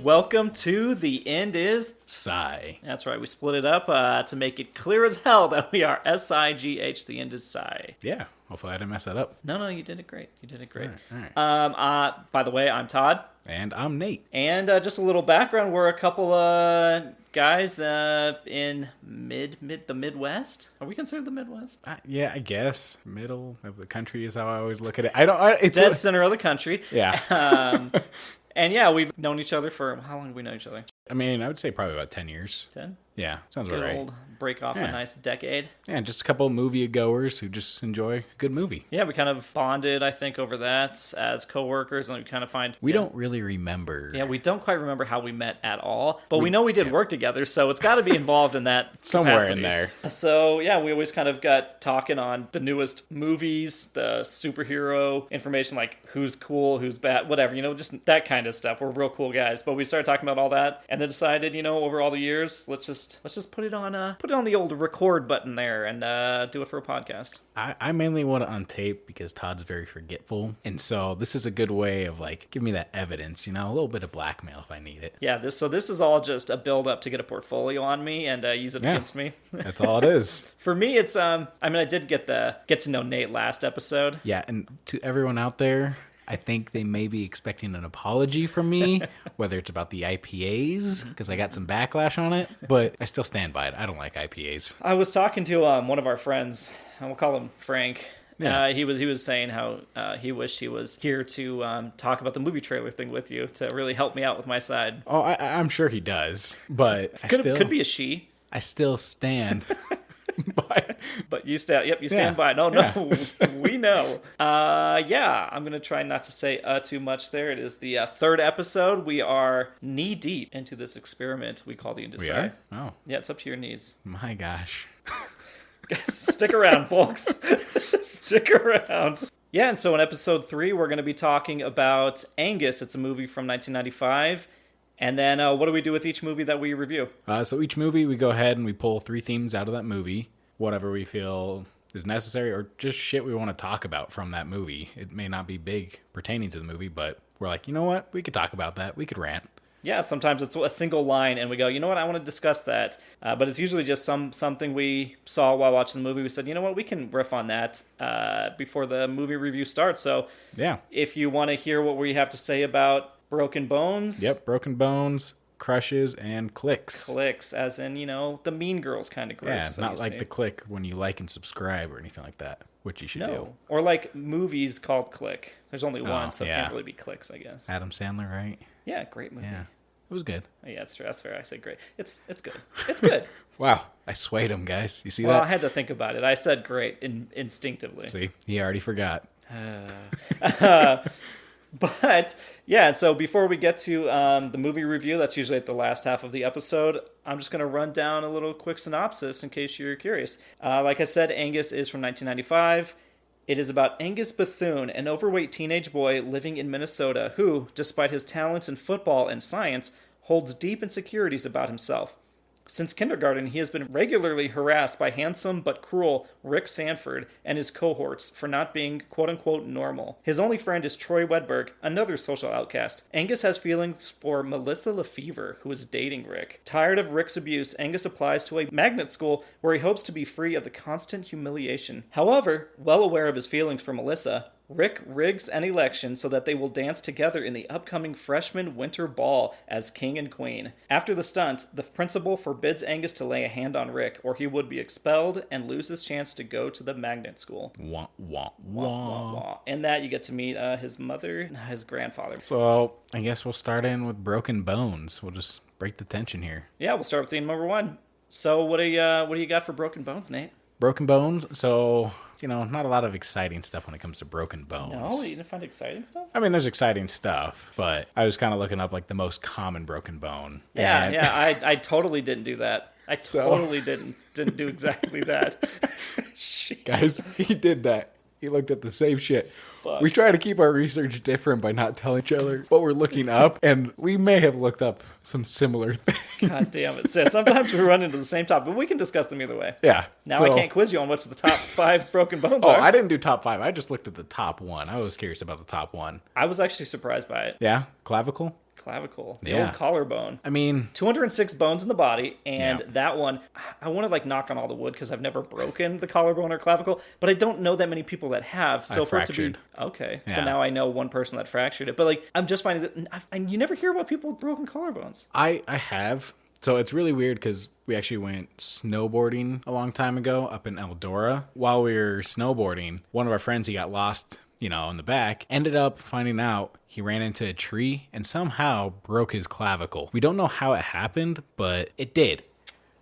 Welcome to The End is Sigh. That's right, we split it up to make it clear as hell that we are S-I-G-H, The End is Sigh. Yeah, hopefully I didn't mess that up. No, you did it great. All right. By the way, I'm Todd. And I'm Nate. And just a little background, we're a couple guys in the Midwest. Are we considered the Midwest? Yeah, I guess. Middle of the country is how I always look at it. It's Dead center of the country. Yeah. And yeah, we've known each other for, how long have we known each other? I mean, I would say probably about 10 years. 10? Yeah, sounds Good about right. old break off a nice decade. Yeah, just a couple movie goers who just enjoy a good movie. Yeah, we kind of bonded, I think, over that as coworkers, and we kind of find... We don't really remember. Yeah, we don't quite remember how we met at all, but we know we did work together, so it's got to be involved in that somewhere capacity. in there. So, yeah, we always kind of got talking on the newest movies, the superhero information, like who's cool, who's bad, whatever, just that kind of stuff. We're real cool guys, but we started talking about all that, and then decided, over all the years, let's just put it on the old record button there and do it for a podcast. I mainly want to untape because Todd's very forgetful, and so this is a good way of give me that evidence, a little bit of blackmail if I need it. Yeah, this is all just a build up to get a portfolio on me and use it against me. That's all it is. For me, it's I did get to know Nate last episode. Yeah, and to everyone out there, I think they may be expecting an apology from me, whether it's about the IPAs, because I got some backlash on it, but I still stand by it. I don't like IPAs. I was talking to one of our friends, and we'll call him Frank. Yeah. He was saying how he wished he was here to talk about the movie trailer thing with you to really help me out with my side. Oh, I'm sure he does, but could be a she. I still stand But you stand by it. No, we know. I'm going to try not to say too much there. It is the third episode. We are knee deep into this experiment we call the EDTIJO. We are? Oh. Yeah, it's up to your knees. My gosh. Stick around, folks. Stick around. Yeah, and so in episode 3, we're going to be talking about Angus. It's a movie from 1995. And then what do we do with each movie that we review? So each movie, we go ahead and we pull 3 themes out of that movie, whatever we feel is necessary, or just shit we want to talk about from that movie. It may not be big pertaining to the movie, but we're like, you know what? We could talk about that. We could rant. Yeah, sometimes it's a single line, and we go, you know what? I want to discuss that. But it's usually just something we saw while watching the movie. We said, you know what? We can riff on that before the movie review starts. So yeah, if you want to hear what we have to say about Broken Bones. Yep, Broken Bones, Crushes, and Cliques. Cliques, as in, the Mean Girls kind of groups. Yeah, not like the click when you like and subscribe or anything like that, which you should do. Or like movies called Clique. There's only one, so it can't really be Cliques, I guess. Adam Sandler, right? Yeah, great movie. Yeah, it was good. Yeah, that's true. That's fair. I say great. It's good. It's good. Wow, I swayed him, guys. You see that? Well, I had to think about it. I said great instinctively. See, he already forgot. But, yeah, so before we get to the movie review, that's usually at the last half of the episode, I'm just going to run down a little quick synopsis in case you're curious. Like I said, Angus is from 1995. It is about Angus Bethune, an overweight teenage boy living in Minnesota who, despite his talents in football and science, holds deep insecurities about himself. Since kindergarten, he has been regularly harassed by handsome but cruel Rick Sanford and his cohorts for not being quote-unquote normal. His only friend is Troy Wedberg, another social outcast. Angus has feelings for Melissa Lefevre, who is dating Rick. Tired of Rick's abuse, Angus applies to a magnet school where he hopes to be free of the constant humiliation. However, well aware of his feelings for Melissa, Rick rigs an election so that they will dance together in the upcoming freshman winter ball as king and queen. After the stunt, the principal forbids Angus to lay a hand on Rick, or he would be expelled and lose his chance to go to the magnet school. Wah, wah, wah. Wah, wah. In that, you get to meet his mother, his grandfather. So, I guess we'll start in with Broken Bones. We'll just break the tension here. Yeah, we'll start with theme number 1. So, what do you got for Broken Bones, Nate? Broken Bones, so... not a lot of exciting stuff when it comes to Broken Bones. No, you didn't find exciting stuff? I mean, there's exciting stuff, but I was kind of looking up the most common broken bone. Yeah, I totally didn't do that. Totally didn't do exactly that. Guys, he did that. He looked at the same shit. Fuck. We try to keep our research different by not telling each other what we're looking up, and we may have looked up some similar things. God damn it. So sometimes we run into the same topic, but we can discuss them either way. Yeah. Now I can't quiz you on what's the top 5 broken bones are. are. I didn't do top 5. I just looked at the top 1. I was curious about the top 1. I was actually surprised by it. Yeah? Clavicle? Clavicle. The Yeah. old collarbone. I mean, 206 bones in the body, and Yeah. that one, I want to like knock on all the wood because I've never broken the collarbone or clavicle, but I don't know that many people that have. So for it to be okay, so Yeah. now I know one person that fractured it. But like, I'm just finding that you never hear about people with broken collarbones. I have. So it's really weird because we actually went snowboarding a long time ago up in Eldora. While we were snowboarding, one of our friends, he got lost, in the back, ended up finding out he ran into a tree and somehow broke his clavicle. We don't know how it happened, but it did.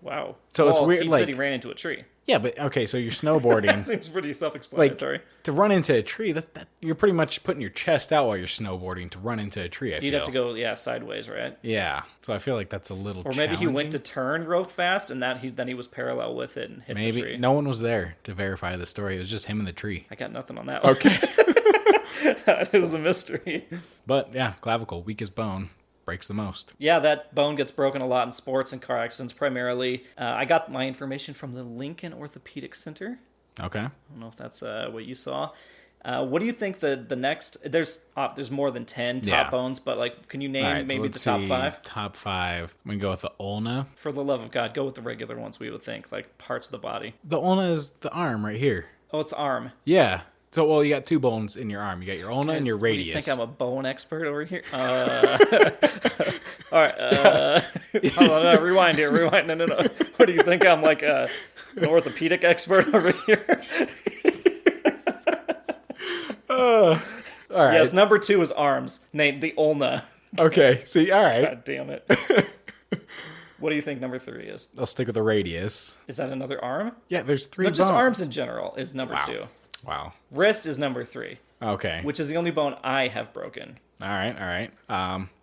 Wow. So it's weird. He Like, said he ran into a tree. Yeah, but okay, so you're snowboarding. Seems pretty self-explanatory. To run into a tree, that you're pretty much putting your chest out while you're snowboarding to run into a tree. You'd have to go, sideways, right? Yeah, so I feel like that's a little. Or maybe he went to turn real fast, and then he was parallel with it and hit the tree. No one was there to verify the story. It was just him and the tree. I got nothing on that one. Okay, that is a mystery. But yeah, clavicle, weakest bone. Breaks the most. Yeah, that bone gets broken a lot in sports and car accidents primarily. I got my information from the Lincoln Orthopedic Center. Okay. I don't know if that's what you saw. What do you think the next... There's more than 10 top bones, but like, can you name maybe the top 5? Top 5. We can go with the ulna. For the love of God, go with the regular ones we would think, like parts of the body. The ulna is the arm right here. Oh, it's arm. Yeah. So, well, you got 2 bones in your arm. You got your ulna and your radius. You think I'm a bone expert over here? All right. Hold on, no, rewind here. Rewind. No. What do you think? I'm like an orthopedic expert over here? All right. Yes, number 2 is arms, named the ulna. Okay. See, all right. God damn it. What do you think number 3 is? I'll stick with the radius. Is that another arm? Yeah, there's 3 No, bones. just arms in general is number 2. Wow. Wrist is number 3. Okay. Which is the only bone I have broken. All right.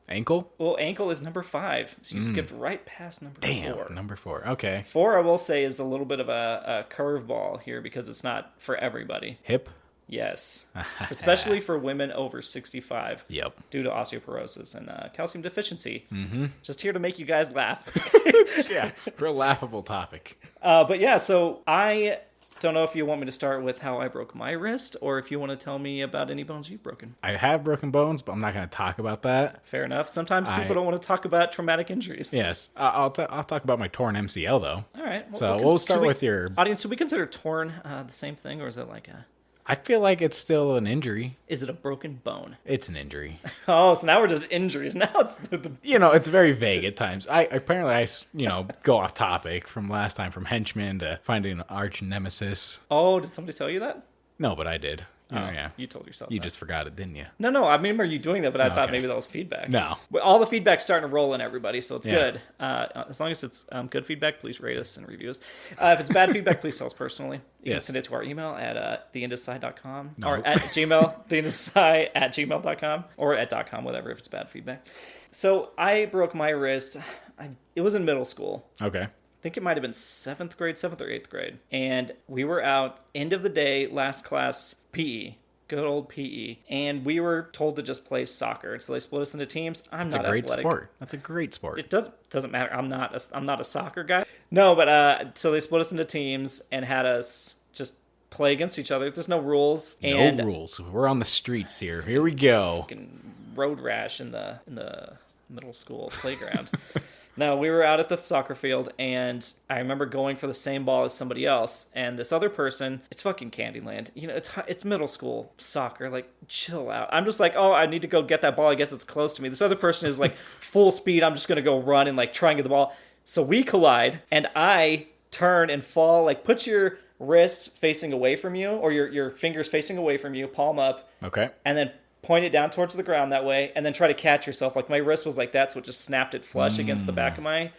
Ankle? Well, ankle is number 5. So you skipped right past number 4. Number 4. Okay. 4, I will say, is a little bit of a curveball here because it's not for everybody. Hip? Yes. Especially for women over 65. Yep. Due to osteoporosis and calcium deficiency. Mm-hmm. Just here to make you guys laugh. Yeah. Real laughable topic. But yeah, so I don't know if you want me to start with how I broke my wrist or if you want to tell me about any bones you've broken. I have broken bones, but I'm not going to talk about that. Fair enough. Sometimes people don't want to talk about traumatic injuries. Yes. I'll talk about my torn MCL, though. All right. Well, So we'll start with your... Audience, should we consider torn the same thing, or is it like a... I feel like it's still an injury. Is it a broken bone? It's an injury. Oh, so now we're just injuries. Now it's the... It's very vague at times. I go off topic from last time, from henchman to finding an arch nemesis. Oh, did somebody tell you that? No, but I did. Yeah. You told yourself You that. just forgot it, didn't you? No, I remember you doing that, but I thought Okay. maybe that was feedback. No. But all the feedback's starting to roll in, everybody, so it's Yeah. good. As long as it's good feedback, please rate us and review us. If it's bad feedback, please tell us personally. You can send it to our email at theendissigh.com or at Gmail, theendissigh@gmail.com or at .com, whatever, if it's bad feedback. So I broke my wrist. It was in middle school. Okay. I think it might have been 7th or 8th grade. And we were out, end of the day, last class, PE. Good old PE. And we were told to just play soccer. So they split us into teams. I'm not athletic. That's a great sport. That's a great sport. It doesn't matter. I'm not a soccer guy. No, but so they split us into teams and had us just play against each other. There's no rules. No rules. We're on the streets here. Here we go. Fucking road rash in the middle school playground. No, we were out at the soccer field, and I remember going for the same ball as somebody else, and this other person, it's fucking Candyland. It's middle school soccer, like, chill out. I'm just like, oh, I need to go get that ball. I guess it's close to me. This other person is like full speed. I'm just going to go run and like try and get the ball. So we collide, and I turn and fall. Like, put your wrist facing away from you, or your fingers facing away from you, palm up. Okay. And then point it down towards the ground that way, and then try to catch yourself. Like, my wrist was like that, so it just snapped it flush against the back of my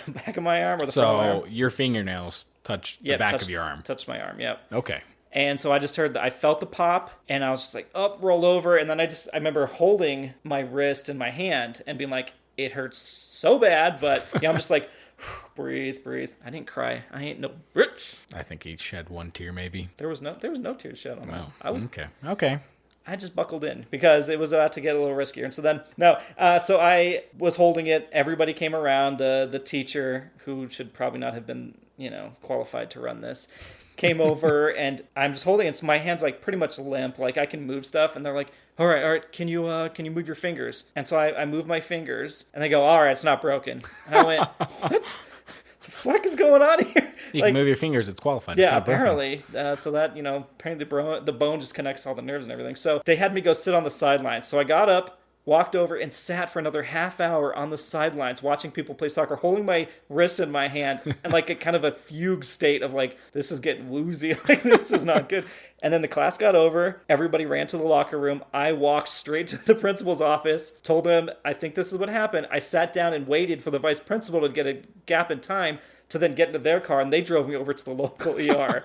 back of my arm or the front of my arm. So your fingernails touched the back of your arm. Touched my arm, yep. Okay. And so I just I felt the pop, and I was just like, roll over, and then I remember holding my wrist in my hand and being like, it hurts so bad, but I'm just like, breathe. I didn't cry. I ain't no bitch. I think he shed one tear, maybe. There was no tears shed on that. Oh, okay. I just buckled in because it was about to get a little riskier. And so then, so I was holding it. Everybody came around. The teacher, who should probably not have been, qualified to run this, came over, and I'm just holding it. So my hand's like pretty much limp. Like, I can move stuff. And they're like, all right, can you move your fingers? And so I move my fingers, and they go, all right, it's not broken. And I went, what the fuck is going on here? You can move your fingers, it's qualified. Yeah, it's apparently. So that, apparently the bone just connects all the nerves and everything. So they had me go sit on the sidelines. So I got up, walked over, and sat for another half hour on the sidelines watching people play soccer, holding my wrist in my hand, and like a kind of a fugue state of like, this is getting woozy, like this is not good. And then the class got over, everybody ran to the locker room, I walked straight to the principal's office, told him, I think this is what happened. I sat down and waited for the vice principal to get a gap in time to then get into their car, and they drove me over to the local ER.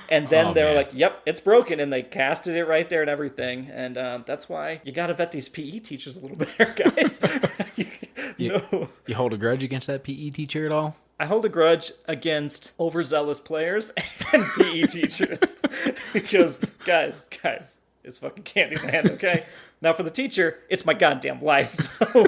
And then they were like, yep, it's broken, and they casted it right there and everything. And that's why you got to vet these PE teachers a little better, guys. You hold a grudge against that PE teacher at all? I hold a grudge against overzealous players and PE teachers. Because, guys, it's fucking Candyland, okay? Now for the teacher, it's my goddamn life, so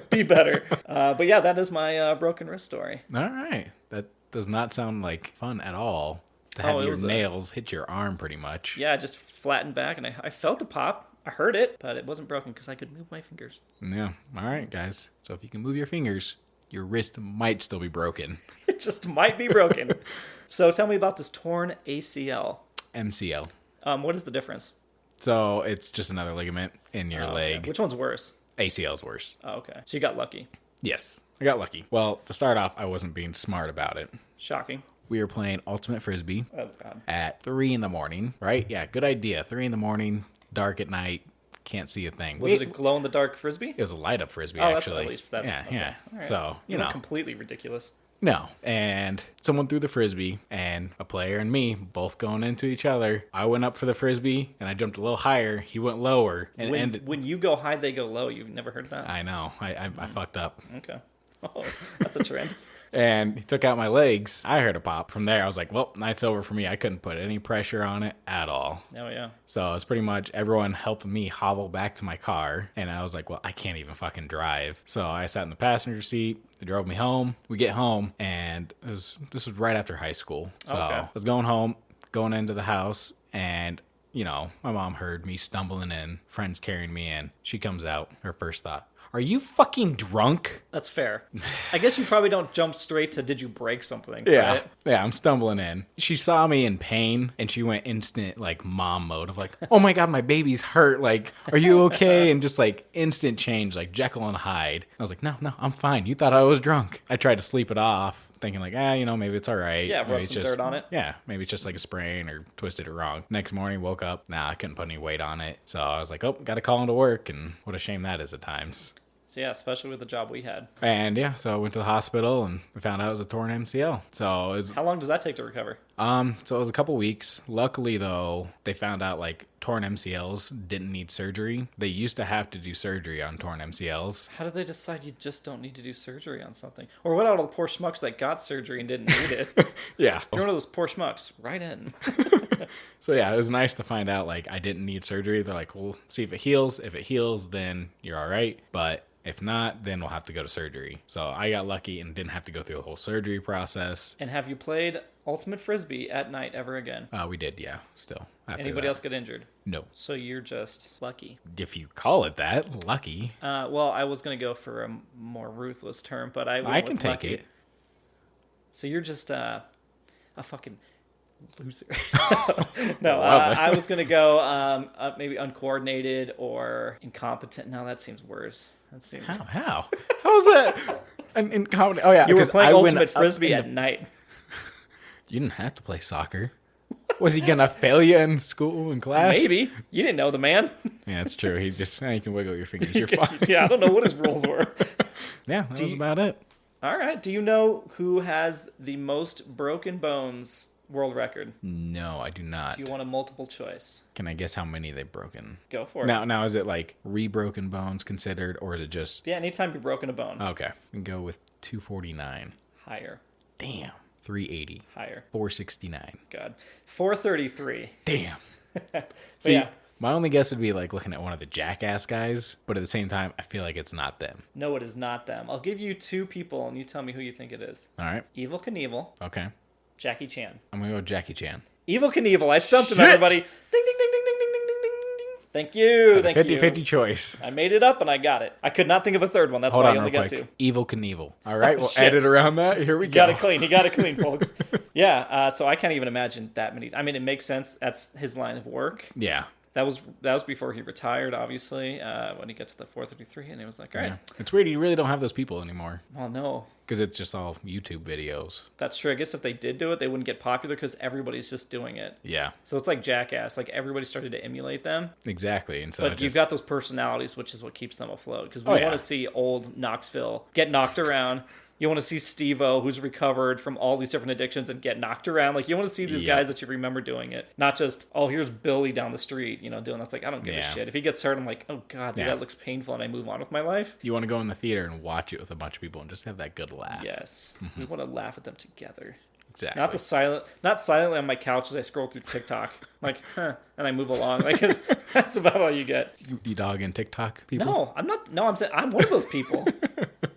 be better. But yeah, that is my broken wrist story. All right. That does not sound like fun at all. To have your nails hit your arm pretty much. Yeah, just flattened back, and I felt a pop. I heard it, but it wasn't broken because I could move my fingers. Yeah. All right, guys. So if you can move your fingers, your wrist might still be broken. It just might be broken. So tell me about this torn ACL. MCL. What is the difference? So it's just another ligament in your leg. Okay. Which one's worse? ACL's worse. Oh, okay. So you got lucky. Yes, I got lucky. Well, to start off, I wasn't being smart about it. Shocking. We were playing Ultimate Frisbee God. at 3 in the morning, right? Yeah, good idea. 3 in the morning, dark at night, can't see a thing. Was it a glow-in-the-dark Frisbee? It was a light-up Frisbee, actually. At least that's... Yeah, okay. yeah. Right. So, you know. Completely ridiculous. No. And someone threw the Frisbee, and a player and me both going into each other. I went up for the Frisbee, and I jumped a little higher. He went lower. And when you go high, they go low. You've never heard of that? I know. I fucked up. Okay. Oh, that's a trend. And he took out my legs. I heard a pop. From there, I was like, well, night's over for me. I couldn't put any pressure on it at all. Oh, yeah. So it's pretty much everyone helping me hobble back to my car. And I was like, well, I can't even fucking drive. So I sat in the passenger seat. They drove me home. We get home, and this was right after high school. So I was going home, going into the house, and, my mom heard me stumbling in, friends carrying me in. She comes out. Her first thought, are you fucking drunk? That's fair. I guess you probably don't jump straight to, did you break something? Yeah. Right? Yeah, I'm stumbling in. She saw me in pain, and she went instant, mom mode of oh my God, my baby's hurt. Are you okay? And just, instant change, Jekyll and Hyde. I was like, no, I'm fine. You thought I was drunk. I tried to sleep it off, thinking maybe it's all right. Yeah, maybe rub it's some just dirt on it. Yeah, maybe it's just a sprain or twisted it wrong. Next morning, woke up. I couldn't put any weight on it. So I was like, got to call into work, and what a shame that is at times. So yeah, especially with the job we had. And yeah, so I went to the hospital and we found out it was a torn MCL. So how long does that take to recover? So it was a couple weeks. Luckily though, they found out torn MCLs didn't need surgery. They used to have to do surgery on torn MCLs. How did they decide you just don't need to do surgery on something? Or what about all the poor schmucks that got surgery and didn't need it? Yeah. If you're one of those poor schmucks, right in. So yeah, it was nice to find out I didn't need surgery. They're we'll see if it heals. If it heals, then you're all right. But if not, then we'll have to go to surgery. So I got lucky and didn't have to go through the whole surgery process. And have you played Ultimate Frisbee at night ever again? We did, yeah, still. Anybody else get injured? No. So you're just lucky. If you call it that, lucky. Well, I was going to go for a more ruthless term, but I can take it. So you're just a fucking loser. No, I was going to go maybe uncoordinated or incompetent. No, that seems worse. That seems... How? How is that? Incompetent? Oh, yeah. You were playing Ultimate Frisbee at night. You didn't have to play soccer. Was he going to fail you in school and class? Maybe. You didn't know the man. Yeah, that's true. He just, you can wiggle your fingers. You're fine. Yeah, I don't know what his rules were. Yeah, that was about it. All right. Do you know who has the most broken bones world record? No, I do not. Do you want a multiple choice? Can I guess how many they've broken? Go for it. Now, is it re-broken bones considered, or is it just... Yeah, anytime you've broken a bone. Okay. We can go with 249. Higher. Damn. 380. Higher. 469. God. 433. Damn. See, yeah. My only guess would be looking at one of the Jackass guys, but at the same time, I feel like it's not them. No, it is not them. I'll give you two people, and you tell me who you think it is. All right. Evel Knievel. Okay. Jackie Chan. I'm going to go with Jackie Chan. Evel Knievel. I stumped him, everybody. Ding, ding, ding, ding, ding, ding, ding, ding, ding, Thank you. Thank 50-50 choice. I made it up and I got it. I could not think of a third one. That's Hold why on I only real got quick. two. Evil Knievel. All right, we'll Shit. edit around that. Here we He go. got it clean. He got it clean, folks. Yeah, so I can't even imagine that many. I mean, it makes sense. That's his line of work. Yeah. That was before he retired, obviously, when he got to the 433, and he was like, all right. Yeah. It's weird. You really don't have those people anymore. Well, no. Because it's just all YouTube videos. That's true. I guess if they did do it, they wouldn't get popular because everybody's just doing it. Yeah. So it's like Jackass. Like, everybody started to emulate them. Exactly. And so But you've got those personalities, which is what keeps them afloat. Because we want to see old Knoxville get knocked around. You want to see Steve-O, who's recovered from all these different addictions and get knocked around. Like, you want to see these guys that you remember doing it. Not just, oh, here's Billy down the street, doing that's like, I don't give a shit. If he gets hurt, I'm like, oh, God, that looks painful, and I move on with my life. You want to go in the theater and watch it with a bunch of people and just have that good laugh. Yes. We want to laugh at them together. Exactly. Not silently on my couch as I scroll through TikTok. Like, and I move along. Like, that's about all you get. You dog in TikTok people? No, I'm not. No, I'm saying I'm one of those people.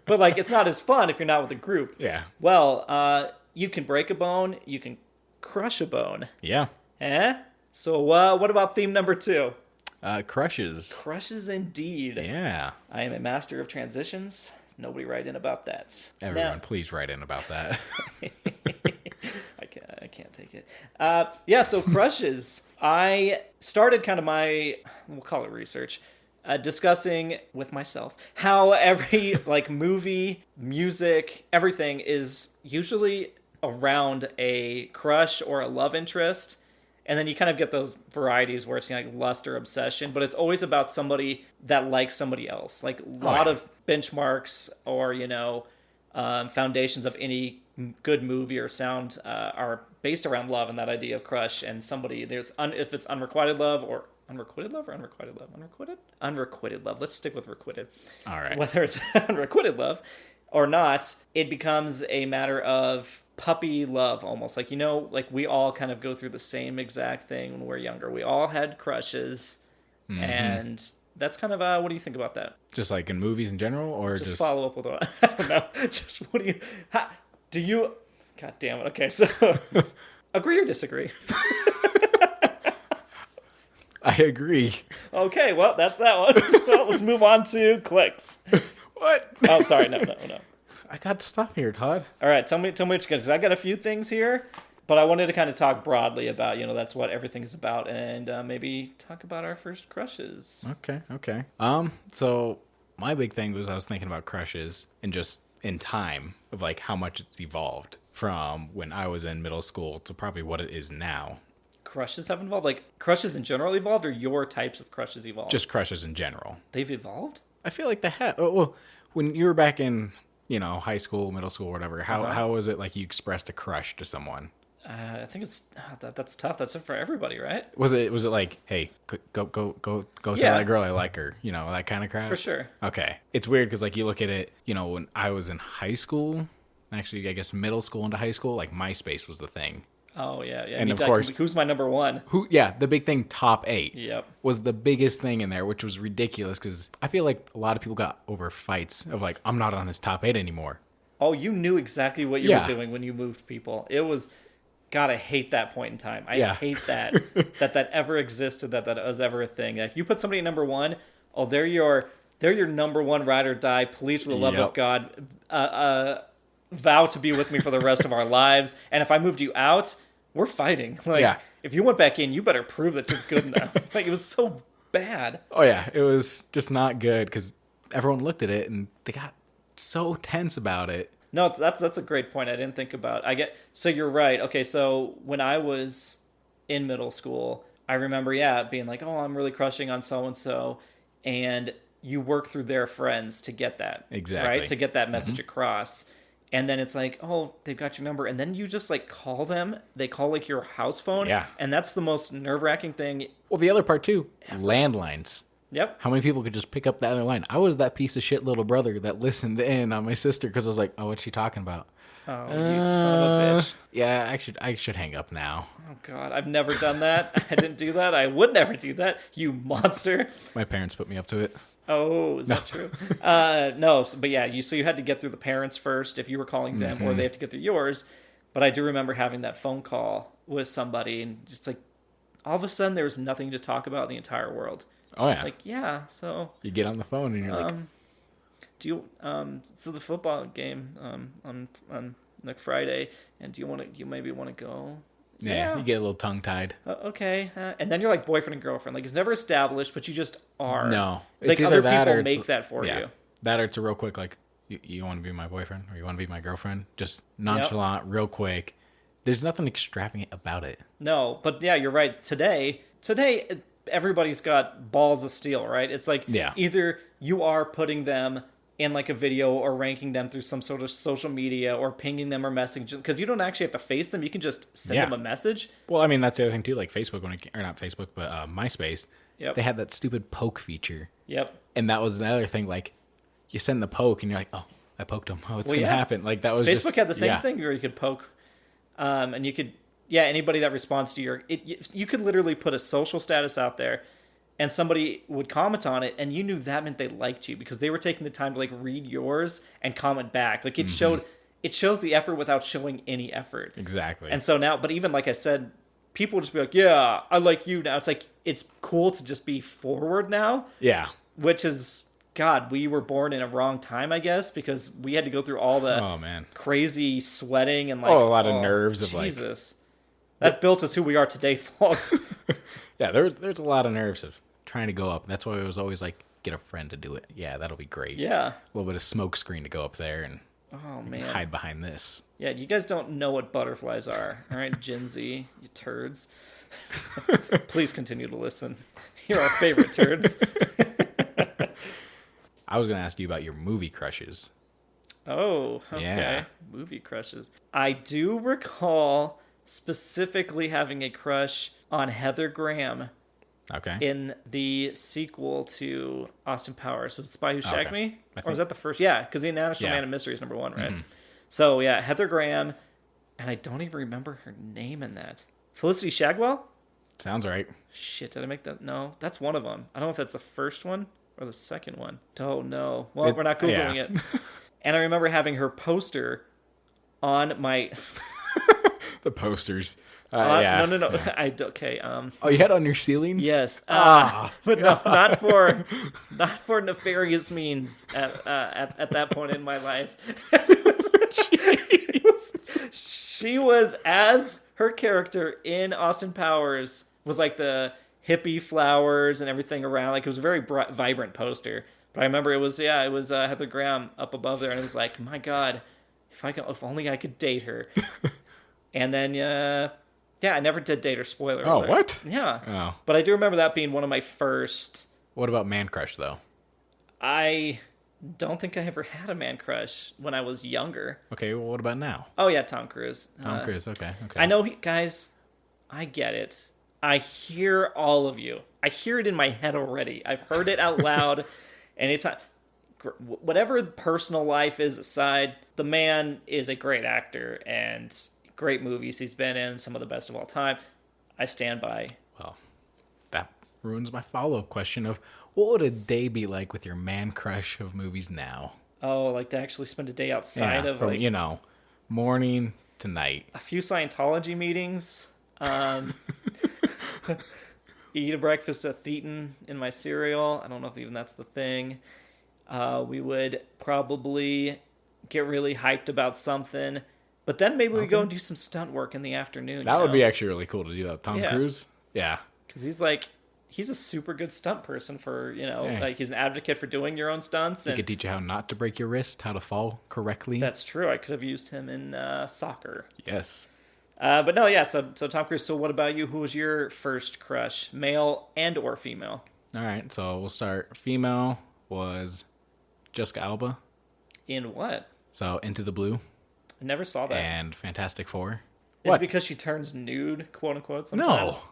But, like, it's not as fun if you're not with a group. Yeah. Well, you can break a bone. You can crush a bone. Yeah. So, what about theme number 2? Crushes. Crushes indeed. Yeah. I am a master of transitions. Nobody write in about that. Everyone, please write in about that. I can't take it. So crushes. I started kind of we'll call it research, discussing with myself how every movie, music, everything is usually around a crush or a love interest. And then you kind of get those varieties where it's like lust or obsession, but it's always about somebody that likes somebody else. Like a lot of benchmarks or, foundations of any good movie or sound are based around love and that idea of crush and somebody. If it's unrequited love or unrequited love or unrequited love? Unrequited love. Let's stick with requited. All right. Whether it's unrequited love or not, it becomes a matter of puppy love almost. Like we all kind of go through the same exact thing when we're younger. We all had crushes, and that's kind of what do you think about that? Just like in movies in general, or just follow up with I don't know. Just what do you? God damn it. Okay, so agree or disagree? I agree. Okay, well that's that one. Well, let's move on to Cliques. What? Oh, sorry, no. I got stuff here, Todd. All right, tell me what you got, because I got a few things here, but I wanted to kind of talk broadly about, that's what everything is about, and maybe talk about our first crushes. Okay. So my big thing was I was thinking about crushes and just in time of like how much it's evolved from when I was in middle school to probably what it is now. Crushes have evolved? Like, crushes in general evolved, or your types of crushes evolved? Just crushes in general. They've evolved? I feel like they have. Well, when you were back in, high school, middle school, whatever, how was it like you expressed a crush to someone? I think it's that's tough. That's it for everybody, right? Was it like, hey, go tell that girl I like her, that kind of crap? For sure. Okay. It's weird because like you look at it, when I was in high school, actually I guess middle school into high school, like MySpace was the thing. Oh yeah. And of course, who's my number one? The big thing, top 8. Yep. Was the biggest thing in there, which was ridiculous because I feel like a lot of people got over fights of like, I'm not on his top 8 anymore. Oh, you knew exactly what you were doing when you moved people. It was, God, I hate that point in time. I hate that that ever existed, that was ever a thing. If you put somebody at number 1, oh, they're your number 1 ride or die. Please, for the love of God, vow to be with me for the rest of our lives. And if I moved you out, we're fighting. If you went back in, you better prove that you're good enough. Like, it was so bad. Oh yeah, it was just not good because everyone looked at it and they got so tense about it. No, that's a great point. I didn't think about. So you're right. Okay, so when I was in middle school, I remember being like, oh, I'm really crushing on so and so, and you work through their friends to get that right, to get that message across. And then it's like, oh, they've got your number. And then you just like call them. They call like your house phone. Yeah. And that's the most nerve-wracking thing. Well, the other part too, landlines. Yep. How many people could just pick up the other line? I was that piece of shit little brother that listened in on my sister because I was like, oh, what's she talking about? Oh, you son of a bitch. Yeah, I should hang up now. Oh, God. I've never done that. I didn't do that. I would never do that. You monster. My parents put me up to it. Oh, is that true? No, but yeah, so you had to get through the parents first if you were calling them, or they have to get through yours. But I do remember having that phone call with somebody, and just like all of a sudden there was nothing to talk about in the entire world. Oh, yeah. It's like, yeah, so You get on the phone and you're like, do you so the football game on like Friday, and you maybe want to go? yeah, you get a little tongue-tied. Okay. And then you're like boyfriend and girlfriend. Like, it's never established, but you just are. No. Like, It's either other that people or it's- make that for you. That or it's a real quick, like, you want to be my boyfriend or you want to be my girlfriend? Just nonchalant, real quick. There's nothing extravagant about it. No, but yeah, you're right. Today, everybody's got balls of steel, right? It's like either you are putting them in like a video or ranking them through some sort of social media or pinging them or messaging, because you don't actually have to face them. You can just send them a message. Well, I mean, that's the other thing too. Like Facebook, or not Facebook, but MySpace. Yep. They had that stupid poke feature. Yep. And that was another thing. Like, you send the poke and you're like, oh, I poked him. Oh, it's gonna happen. Like, that was Facebook had the same thing where you could poke, and you could anybody that responds to you could literally put a social status out there, and somebody would comment on it, and you knew that meant they liked you because they were taking the time to like read yours and comment back. Like, it shows the effort without showing any effort. Exactly. And so now, but even like I said, people would just be like, yeah, I like you now. It's like, it's cool to just be forward now. Yeah. Which is, God, we were born in a wrong time, I guess, because we had to go through all the crazy sweating and like a lot of nerves of Jesus. That built us who we are today, folks. Yeah, there's a lot of nerves of trying to go up. That's why it was always like, get a friend to do it. Yeah, that'll be great. Yeah. A little bit of smoke screen to go up there and hide behind this. Yeah, you guys don't know what butterflies are. All right, Gen Z, you turds. Please continue to listen. You're our favorite turds. I was going to ask you about your movie crushes. Oh, okay. Yeah. Movie crushes. I do recall specifically having a crush on Heather Graham. Okay. In the sequel to Austin Powers. So The Spy Who Shagged Me? Or was that the first? Yeah, because The International Man of Mystery is number 1, right? Mm-hmm. So, yeah, Heather Graham, and I don't even remember her name in that. Felicity Shagwell? Sounds right. Shit, did I make that? No, that's one of them. I don't know if that's the first one or the second one. Oh, no. Well, we're not Googling it. And I remember having her poster on my... The posters. No. Yeah. Okay. Oh, you had it on your ceiling? Yes. But no, not for nefarious means at that point in my life. She was, as her character in Austin Powers, was like the hippie flowers and everything around. Like, it was a very vibrant poster. But I remember it was Heather Graham up above there, and it was like, my God, if only I could date her. And then, I never did date her. Spoiler alert. What? Yeah. Oh. But I do remember that being one of my first... What about man crush, though? I don't think I ever had a man crush when I was younger. Okay, well, what about now? Oh, yeah, Tom Cruise. Tom Cruise, okay. I know, guys, I get it. I hear all of you. I hear it in my head already. I've heard it out loud, and it's not... Whatever personal life is aside, the man is a great actor, and... great movies he's been in, some of the best of all time. I stand by. Well, that ruins my follow-up question of what would a day be like with your man crush of movies now? Oh, like to actually spend a day outside of, from, morning to night. A few Scientology meetings. Eat a breakfast at Theaton in my cereal. I don't know if even that's the thing. We would probably get really hyped about something. But then maybe we go and do some stunt work in the afternoon. That would be actually really cool to do that. Tom Cruise? Yeah. Because he's a super good stunt person for, like he's an advocate for doing your own stunts. He could teach you how not to break your wrist, how to fall correctly. That's true. I could have used him in soccer. Yes. But no, yeah, so Tom Cruise. So what about you? Who was your first crush, male and or female? All right, so we'll start. Female was Jessica Alba. In what? So Into the Blue. I never saw that. And Fantastic Four. Is it because she turns nude, quote unquote, sometimes?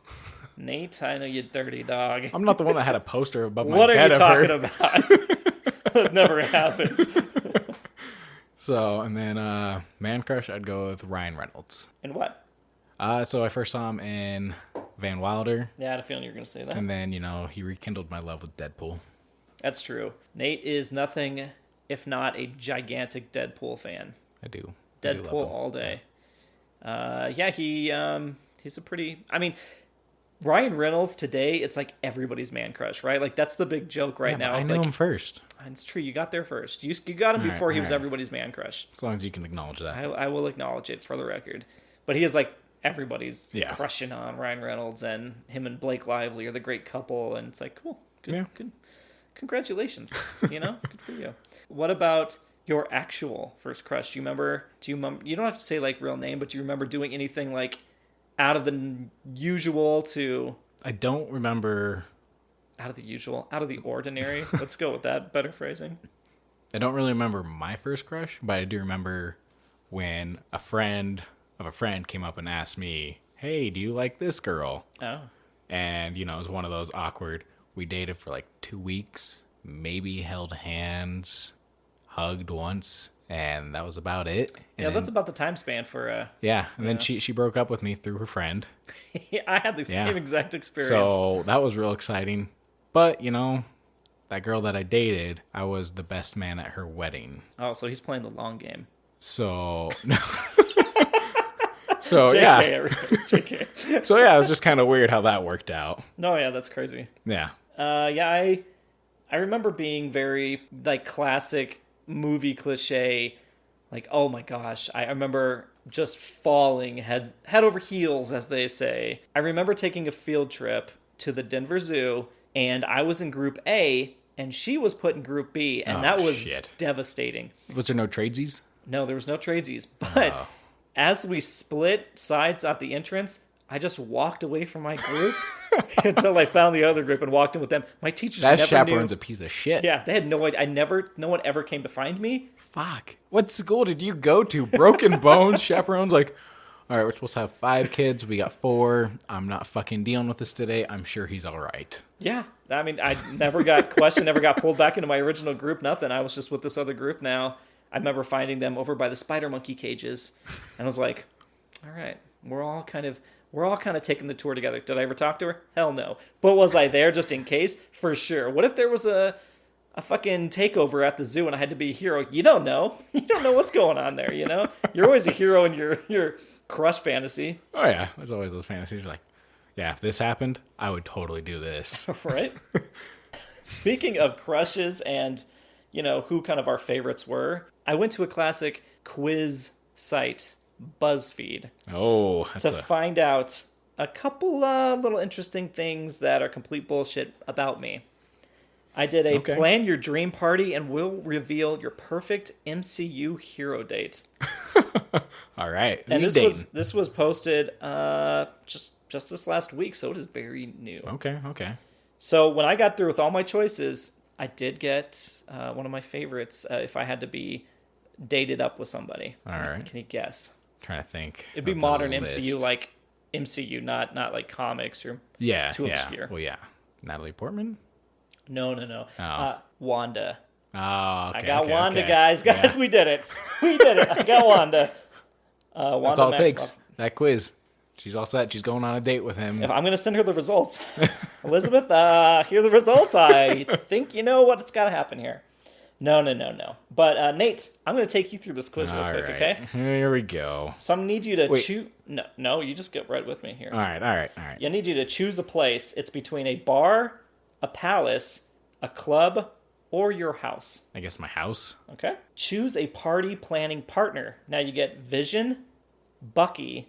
No. Nate, I know you dirty dog. I'm not the one that had a poster above my what bed. What are you talking about? That never happened. So, and then man crush, I'd go with Ryan Reynolds. In what? So I first saw him in Van Wilder. Yeah, I had a feeling you were going to say that. And then, he rekindled my love with Deadpool. That's true. Nate is nothing if not a gigantic Deadpool fan. I do. Deadpool all day. He's a pretty... I mean, Ryan Reynolds today, it's like everybody's man crush, right? Like that's the big joke right now. I knew him first. It's true. You got there first. You got him before he was everybody's man crush. As long as you can acknowledge that. I will acknowledge it for the record. But he is like everybody's crushing on Ryan Reynolds, and him and Blake Lively are the great couple. And it's like, cool. Good. Congratulations. Good for you. What about your actual first crush? Do you remember? You don't have to say like real name, but do you remember doing anything like out of the usual to... I don't remember... Out of the usual, out of the ordinary. Let's go with that. Better phrasing. I don't really remember my first crush, but I do remember when a friend of a friend came up and asked me, hey, do you like this girl? Oh. And, it was one of those awkward... We dated for like 2 weeks, maybe held hands, hugged once, and that was about it. And that's about the time span for... and then she broke up with me through her friend. I had the same exact experience. So that was real exciting. But, that girl that I dated, I was the best man at her wedding. Oh, so he's playing the long game. So... JK. So, it was just kind of weird how that worked out. No, yeah, that's crazy. Yeah. I remember being very, like, classic movie cliche, like, oh my gosh. I remember just falling head over heels, as they say. I remember taking a field trip to the Denver Zoo, and I was in Group A, and she was put in Group B, and that was devastating. Was there no tradesies? No, there was no tradesies, but... As we split sides at the entrance, I just walked away from my group until I found the other group and walked in with them. My teachers never knew. That chaperone's a piece of shit. Yeah, they had no idea. No one ever came to find me. Fuck. What school did you go to? Broken Bones? Chaperone's like, all right, we're supposed to have 5 kids. We got 4. I'm not fucking dealing with this today. I'm sure he's all right. Yeah. I mean, I never got questioned, never got pulled back into my original group, nothing. I was just with this other group now. I remember finding them over by the spider monkey cages, and I was like, all right, we're all kind of taking the tour together. Did I ever talk to her? Hell no. But was I there just in case? For sure. What if there was a fucking takeover at the zoo and I had to be a hero? You don't know. You don't know what's going on there, You're always a hero in your crush fantasy. Oh, yeah. There's always those fantasies. You're like, yeah, if this happened, I would totally do this. Right? Speaking of crushes and, who kind of our favorites were, I went to a classic quiz site, BuzzFeed, find out a couple little interesting things that are complete bullshit about me. I did a plan your dream party and we'll reveal your perfect MCU hero date. All right. And this was posted just this last week, so it is very new. Okay. So when I got through with all my choices, I did get one of my favorites if I had to be dated up with somebody. All right. Can you guess? I'm trying to think. It'd be modern MCU, like MCU, not like comics or too obscure. Well, yeah. Natalie Portman? No. Oh. Wanda. Oh, okay. I got Wanda, guys. Yeah. We did it. I got Wanda. Wanda. That's all it takes. That quiz. She's all set. She's going on a date with him. I'm going to send her the results. Elizabeth, here are the results. I think you know what's got to happen here. No. But Nate, I'm going to take you through this quiz real quick, okay? Here we go. So I need you to choose... No, you just get right with me here. All right. I need you to choose a place. It's between a bar, a palace, a club, or your house. I guess my house. Okay. Choose a party planning partner. Now you get Vision, Bucky,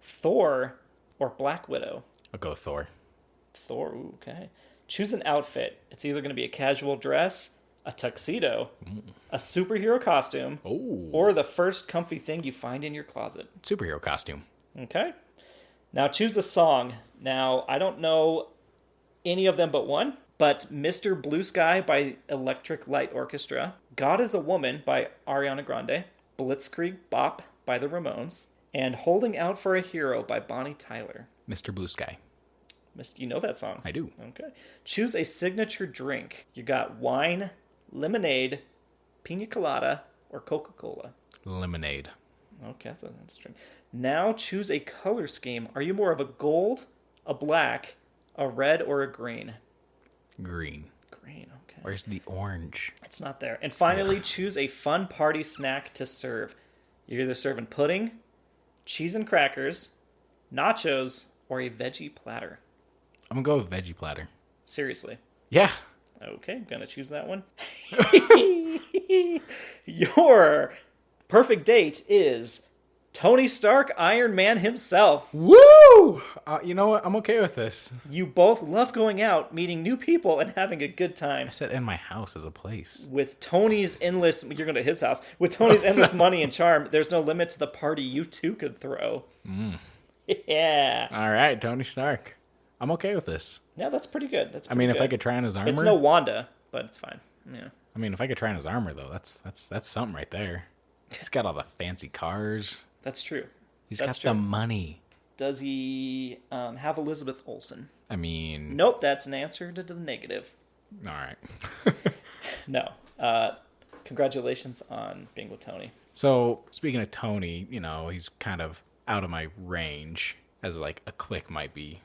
Thor, or Black Widow. I'll go Thor. Ooh, okay. Choose an outfit. It's either going to be a casual dress, a tuxedo, a superhero costume, or the first comfy thing you find in your closet. Superhero costume. Okay. Now choose a song. Now, I don't know any of them but one, but Mr. Blue Sky by Electric Light Orchestra, God is a Woman by Ariana Grande, Blitzkrieg Bop by the Ramones, and Holding Out for a Hero by Bonnie Tyler. Mr. Blue Sky. You know that song? I do. Okay. Choose a signature drink. You got wine, lemonade, pina colada, or Coca-Cola. Lemonade. Okay, that's a drink. Now choose a color scheme. Are you more of a gold, a black, a red, or a green? Green. Green, okay. Where's the orange? It's not there. And finally, choose a fun party snack to serve. You're either serving pudding, cheese and crackers, nachos, or a veggie platter. I'm going to go with veggie platter. Seriously. Yeah. Okay, I'm going to choose that one. Your perfect date is Tony Stark, Iron Man himself. Woo! You know what? I'm okay with this. You both love going out, meeting new people, and having a good time. I said in my house as a place. With Tony's endless... You're going to his house. With Tony's endless money and charm, there's no limit to the party you two could throw. Yeah. All right, Tony Stark. I'm okay with this. Yeah, that's pretty good. I mean, if I could try on his armor... It's no Wanda, but it's fine. Yeah. I mean, if I could try on his armor, though, that's something right there. He's got all the fancy cars. That's true. He's got the money. Does he have Elizabeth Olsen? I mean... Nope, that's an answer to the negative. All right. No. Congratulations on being with Tony. So, speaking of Tony, you know, he's kind of out of my range, as like a clique might be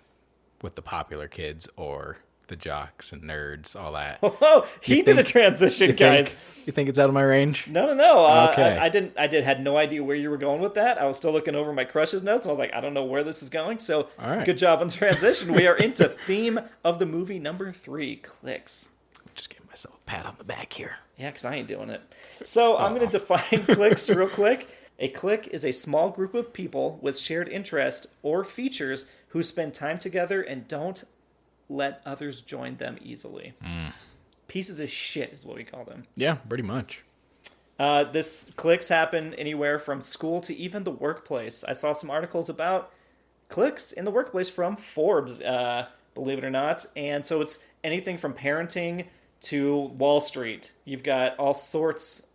with the popular kids or the jocks and nerds, all that. Oh, he did a transition, guys. You think it's out of my range? No. Okay. I had no idea where you were going with that. I was still looking over my crushes notes, and I was like, I don't know where this is going. So, all right. Good job on the transition. We are into theme of the movie number 3, Cliques. I'm just giving myself a pat on the back here. Yeah, because I ain't doing it. So I'm going to define cliques real quick. A clique is a small group of people with shared interests or features who spend time together and don't let others join them easily. Pieces of shit is what we call them. Yeah, pretty much. This cliques happen anywhere from school to even the workplace. I saw some articles about cliques in the workplace from Forbes, believe it or not. And so it's anything from parenting to Wall Street. You've got all sorts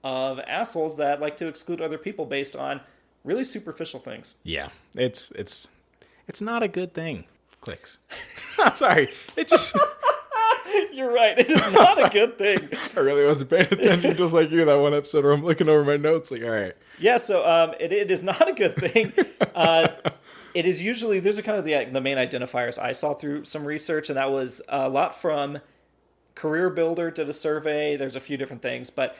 of assholes that like to exclude other people based on really superficial things. Yeah, it's not a good thing. Cliques. I'm sorry. It just... You're right. It is not a good thing. I really wasn't paying attention, just like you, that one episode where I'm looking over my notes like, all right. Yeah, so it is not a good thing. It is usually, there's a kind of the main identifiers I saw through some research, and that was a lot from Career Builder did a survey. There's a few different things, but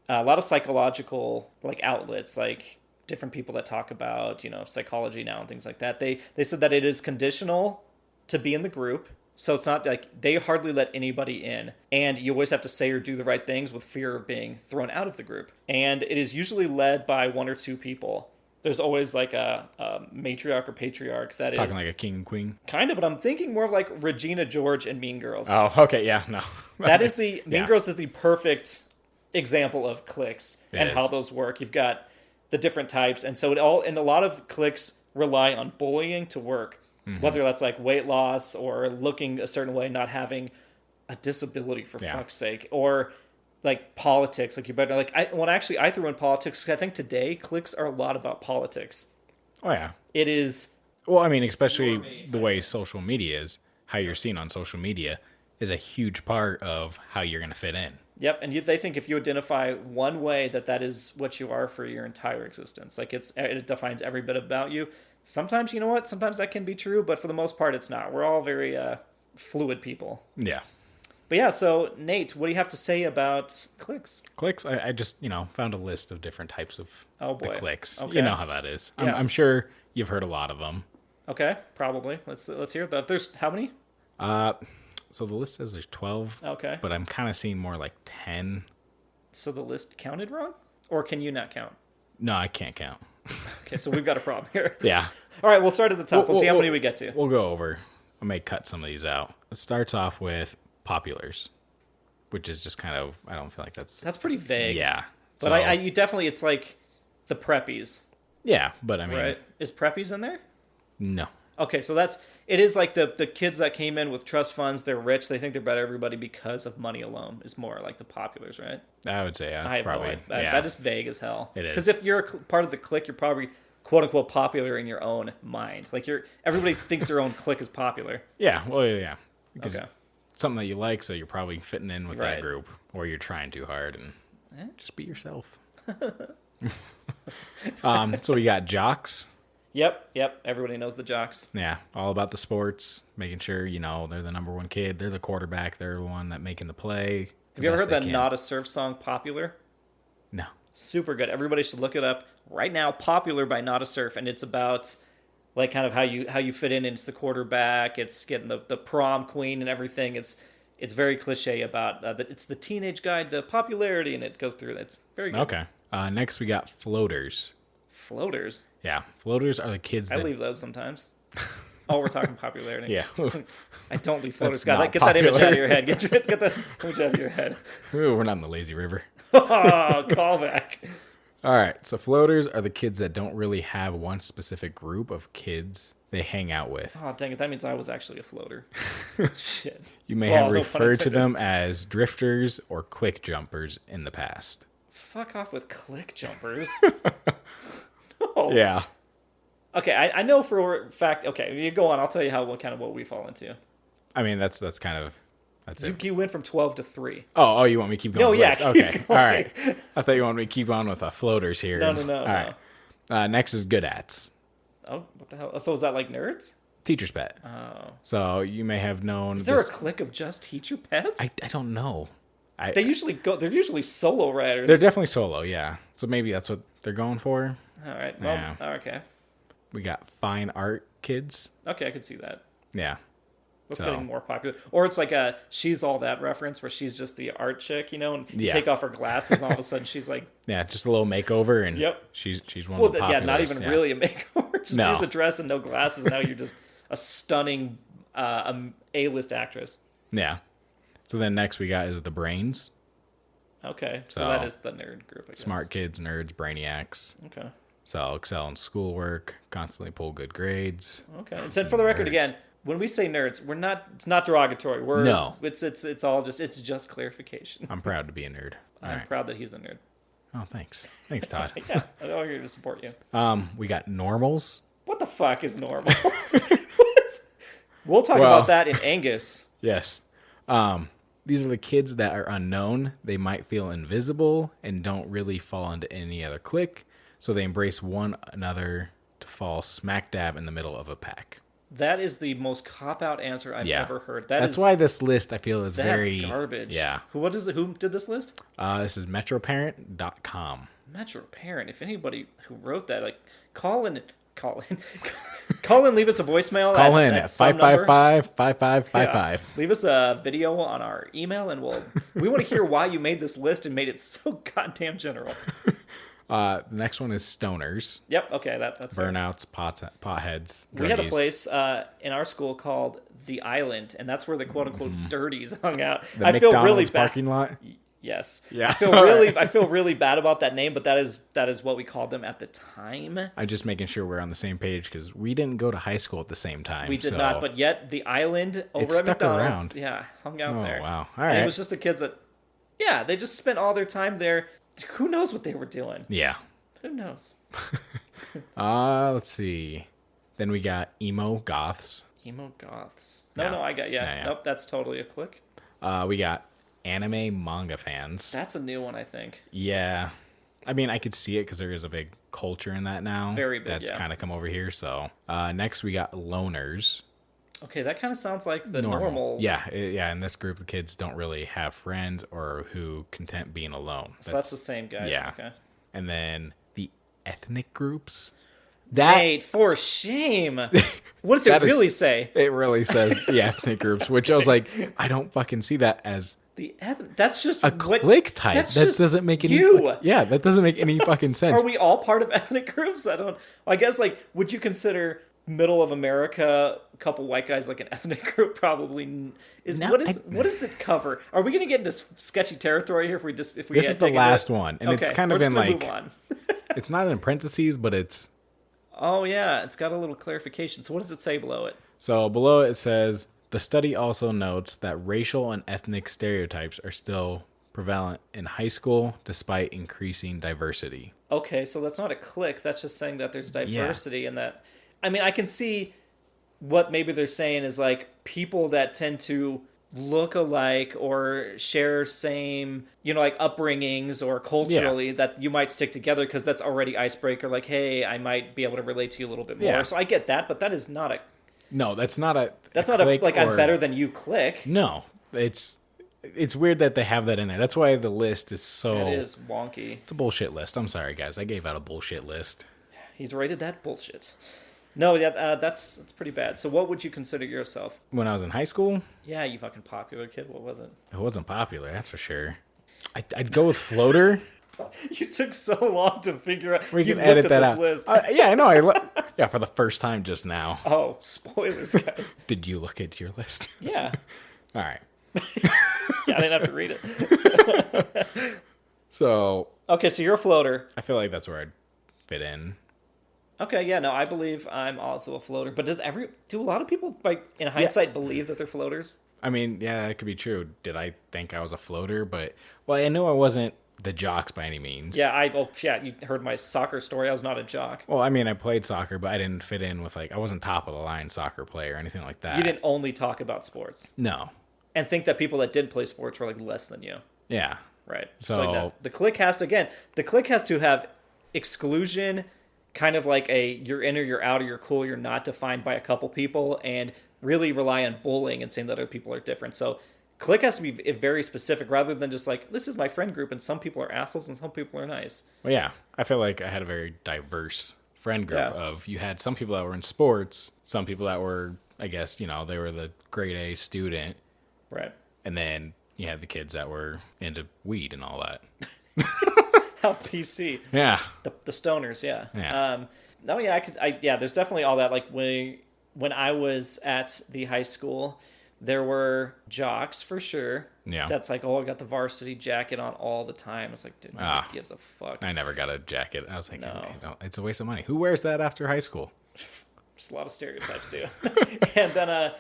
a lot of psychological like outlets, like different people that talk about, you know, psychology now and things like that. They said that it is conditional to be in the group. So it's not like they hardly let anybody in, and you always have to say or do the right things with fear of being thrown out of the group. And it is usually led by one or two people. There's always like a matriarch or patriarch that Talking is... like a king and queen? Kind of, but I'm thinking more of like Regina George and Mean Girls. Oh, okay, yeah, no. That is the... Mean Girls is the perfect example of cliques and how is. those work. You've got the different types, and so and a lot of cliques rely on bullying to work. Mm-hmm. Whether that's like weight loss or looking a certain way, not having a disability for fuck's sake, or like politics. Like you better like I threw in politics. 'Cause I think today cliques are a lot about politics. Oh yeah, it is. Well, I mean, especially the way social media is, how you're seen on social media is a huge part of how you're going to fit in. Yep, and they think if you identify one way, that is what you are for your entire existence. Like it defines every bit about you. Sometimes, you know what? Sometimes that can be true, but for the most part, it's not. We're all very fluid people. Yeah. But yeah, so Nate, what do you have to say about cliques? Cliques, I just, found a list of different types of the cliques. Okay. You know how that is. Yeah. I'm sure you've heard a lot of them. Okay, probably. Let's hear that. There's how many? So the list says there's 12. Okay. But I'm kind of seeing more like 10. So the list counted wrong? Or can you not count? No, I can't count. Okay, so we've got a problem here. Yeah. All right, we'll start at the top. We'll see how many we get to. We'll go over. I may cut some of these out. It starts off with populars, which is just kind of, I don't feel like that's pretty vague. Yeah. But you definitely, it's like the preppies. Yeah, but I mean. Right? Is preppies in there? No. Okay, so it is like the kids that came in with trust funds, they're rich, they think they're better than everybody because of money alone is more like the populars, right? I would say, yeah. I have probably, no idea. That is vague as hell. It is. Because if you're part of the clique, you're probably quote unquote popular in your own mind. Like everybody thinks their own clique is popular. Yeah, well, yeah. Because okay. It's something that you like, so you're probably fitting in with that group, or you're trying too hard and just be yourself. So we got jocks. Yep. Everybody knows the jocks. Yeah, all about the sports, making sure, they're the number one kid, they're the quarterback, they're the one that making the play. Have you ever heard that Not a Surf song, Popular? No. Super good. Everybody should look it up right now. Popular by Not a Surf, and it's about like kind of how you fit in. It's the quarterback. It's getting the prom queen and everything. It's very cliche about that. It's the teenage guide to popularity, and it goes through. It's very good. Okay. Next, we got floaters. Floaters. Yeah, floaters are the kids. I leave those sometimes. Oh, we're talking popularity. Yeah. I don't leave floaters. That's Get that image out of your head. Get that image out of your head. Ooh, we're not in the lazy river. Oh, callback. All right, so floaters are the kids that don't really have one specific group of kids they hang out with. Oh, dang it. That means I was actually a floater. Shit. You may have referred to them as drifters or clique jumpers in the past. Fuck off with clique jumpers. No. Yeah. Okay, I know for a fact. Okay, you go on. I'll tell you what we fall into. I mean, that's it. You went from 12 to 3. Oh, you want me to keep going? No, yeah, keep okay. Going. All right. I thought you wanted me to keep on with floaters here. No. All right. Next is good ats. Oh, what the hell? So is that like nerds? Teacher's pet. Oh. So you may have known. Is there a clique of just teacher pets? I don't know. They're usually solo riders. They're definitely solo, yeah. So maybe that's what they're going for. All right. Well, yeah. Okay. We got fine art kids. Okay, I could see that. Yeah. That's getting more popular. Or it's like a She's All That reference where she's just the art chick, and you take off her glasses and all of a sudden she's like... Yeah, just a little makeover and she's one of the populars. Yeah, not even really a makeover. Just use a dress and no glasses and now you're just a stunning A-list actress. Yeah. So then next we got is the brains. Okay, so that is the nerd group, I guess. Smart kids, nerds, brainiacs. Okay. So excel in schoolwork, constantly pull good grades. Okay, and so for the record again, when we say nerds, it's not derogatory. It's all just clarification. I'm proud to be a nerd. I'm proud that he's a nerd. Oh, thanks. Thanks, Todd. Yeah, I'm here to support you. We got normals. What the fuck is normals? We'll talk about that in Angus. Yes. These are the kids that are unknown. They might feel invisible and don't really fall into any other clique. So they embrace one another to fall smack dab in the middle of a pack. That is the most cop-out answer I've ever heard. That's why this list, I feel, is very... garbage. Yeah. Who did this list? This is metroparent.com. Metroparent. If anybody who wrote that, like, call in, leave us a voicemail. Call in at 555-5555. Yeah. Leave us a video on our email, and we want to hear why you made this list and made it so goddamn general. The next one is stoners. Yep. Okay, that's burnouts, potheads. We had a place in our school called the Island, and that's where the quote unquote dirties hung out. The McDonald's parking lot. Yes. Yeah. I feel really bad about that name, but that is what we called them at the time. I'm just making sure we're on the same page because we didn't go to high school at the same time. We did not, but yet the Island over at McDonald's, hung out there. Oh wow! All right. And it was just the kids that, they just spent all their time there. Who knows what they were doing? Yeah. Who knows? Let's see. Then we got emo goths. Emo goths. No, I got Nope, that's totally a clique. We got anime manga fans. That's a new one, I think. Yeah. I mean, I could see it because there is a big culture in that now. Very big, That's kind of come over here. So next we got loners. Okay, that kind of sounds like the normals. Yeah. In this group, the kids don't really have friends or who content being alone. So that's the same guys. Yeah. Okay. And then the ethnic groups. Nate, for shame. What does it really say? It really says the ethnic groups, which I was like, I don't fucking see that as that's just a clique type. That doesn't make any. That doesn't make any fucking sense. Are we all part of ethnic groups? I guess would you consider middle of America, a couple white guys like an ethnic group? Probably is. No, what does it cover? Are we going to get into sketchy territory here if we this is the last one, and it's kind of in like move on. It's not in parentheses, but it's. Oh yeah, it's got a little clarification. So what does it say below it? So below it says the study also notes that racial and ethnic stereotypes are still prevalent in high school despite increasing diversity. Okay, so that's not a clique. That's just saying that there's diversity and that. I mean, I can see what maybe they're saying is like people that tend to look alike or share same, like upbringings or culturally that you might stick together because that's already icebreaker. Like, hey, I might be able to relate to you a little bit more. Yeah. So I get that, but that is not a. No, that's not a. That's not a like I'm better than you clique. No, it's weird that they have that in there. That's why the list is so. It is wonky. It's a bullshit list. I'm sorry, guys. I gave out a bullshit list. He's rated that bullshit. No, that's pretty bad. So what would you consider yourself? When I was in high school, Yeah, you fucking popular kid. What was it? it wasn't popular, that's for sure. I'd go with floater. You took so long to figure out. We You can looked edit at that this out. list. Yeah, I know. Yeah, for the first time just now. Oh, spoilers, guys. Did you look at your list? Yeah. All right. Yeah, I didn't have to read it. So Okay, so you're a floater. I feel like that's where I'd fit in. Okay, yeah, no, I believe I'm also a floater. But do a lot of people, like, in hindsight, believe that they're floaters? I mean, yeah, that could be true. Did I think I was a floater? But, well, I knew I wasn't the jocks by any means. Yeah, you heard my soccer story. I was not a jock. Well, I mean, I played soccer, but I didn't fit in with, like, I wasn't top of the line soccer player or anything like that. You didn't only talk about sports. No. And think that people that did play sports were, like, less than you. Yeah. Right. So like that. The clique has to have exclusion, kind of like a you're in or you're out or you're cool, you're not defined by a couple people, and really rely on bullying and saying that other people are different. So clique has to be very specific rather than just like, this is my friend group and some people are assholes and some people are nice. Well, yeah. I feel like I had a very diverse friend group Yeah. of, you had some people that were in sports, some people that were, I guess, you know, they were the grade A student. Right. And then you had the kids that were into weed and all that. How PC. Yeah. The stoners, yeah. Yeah. No, yeah, there's definitely all that. Like when I was at the high school, there were jocks for sure. Yeah. That's like, oh, I got the varsity jacket on all the time. It's like, dude, nobody gives a fuck. I never got a jacket. I was like, No. it's a waste of money. Who wears that after high school? There's a lot of stereotypes too. And then,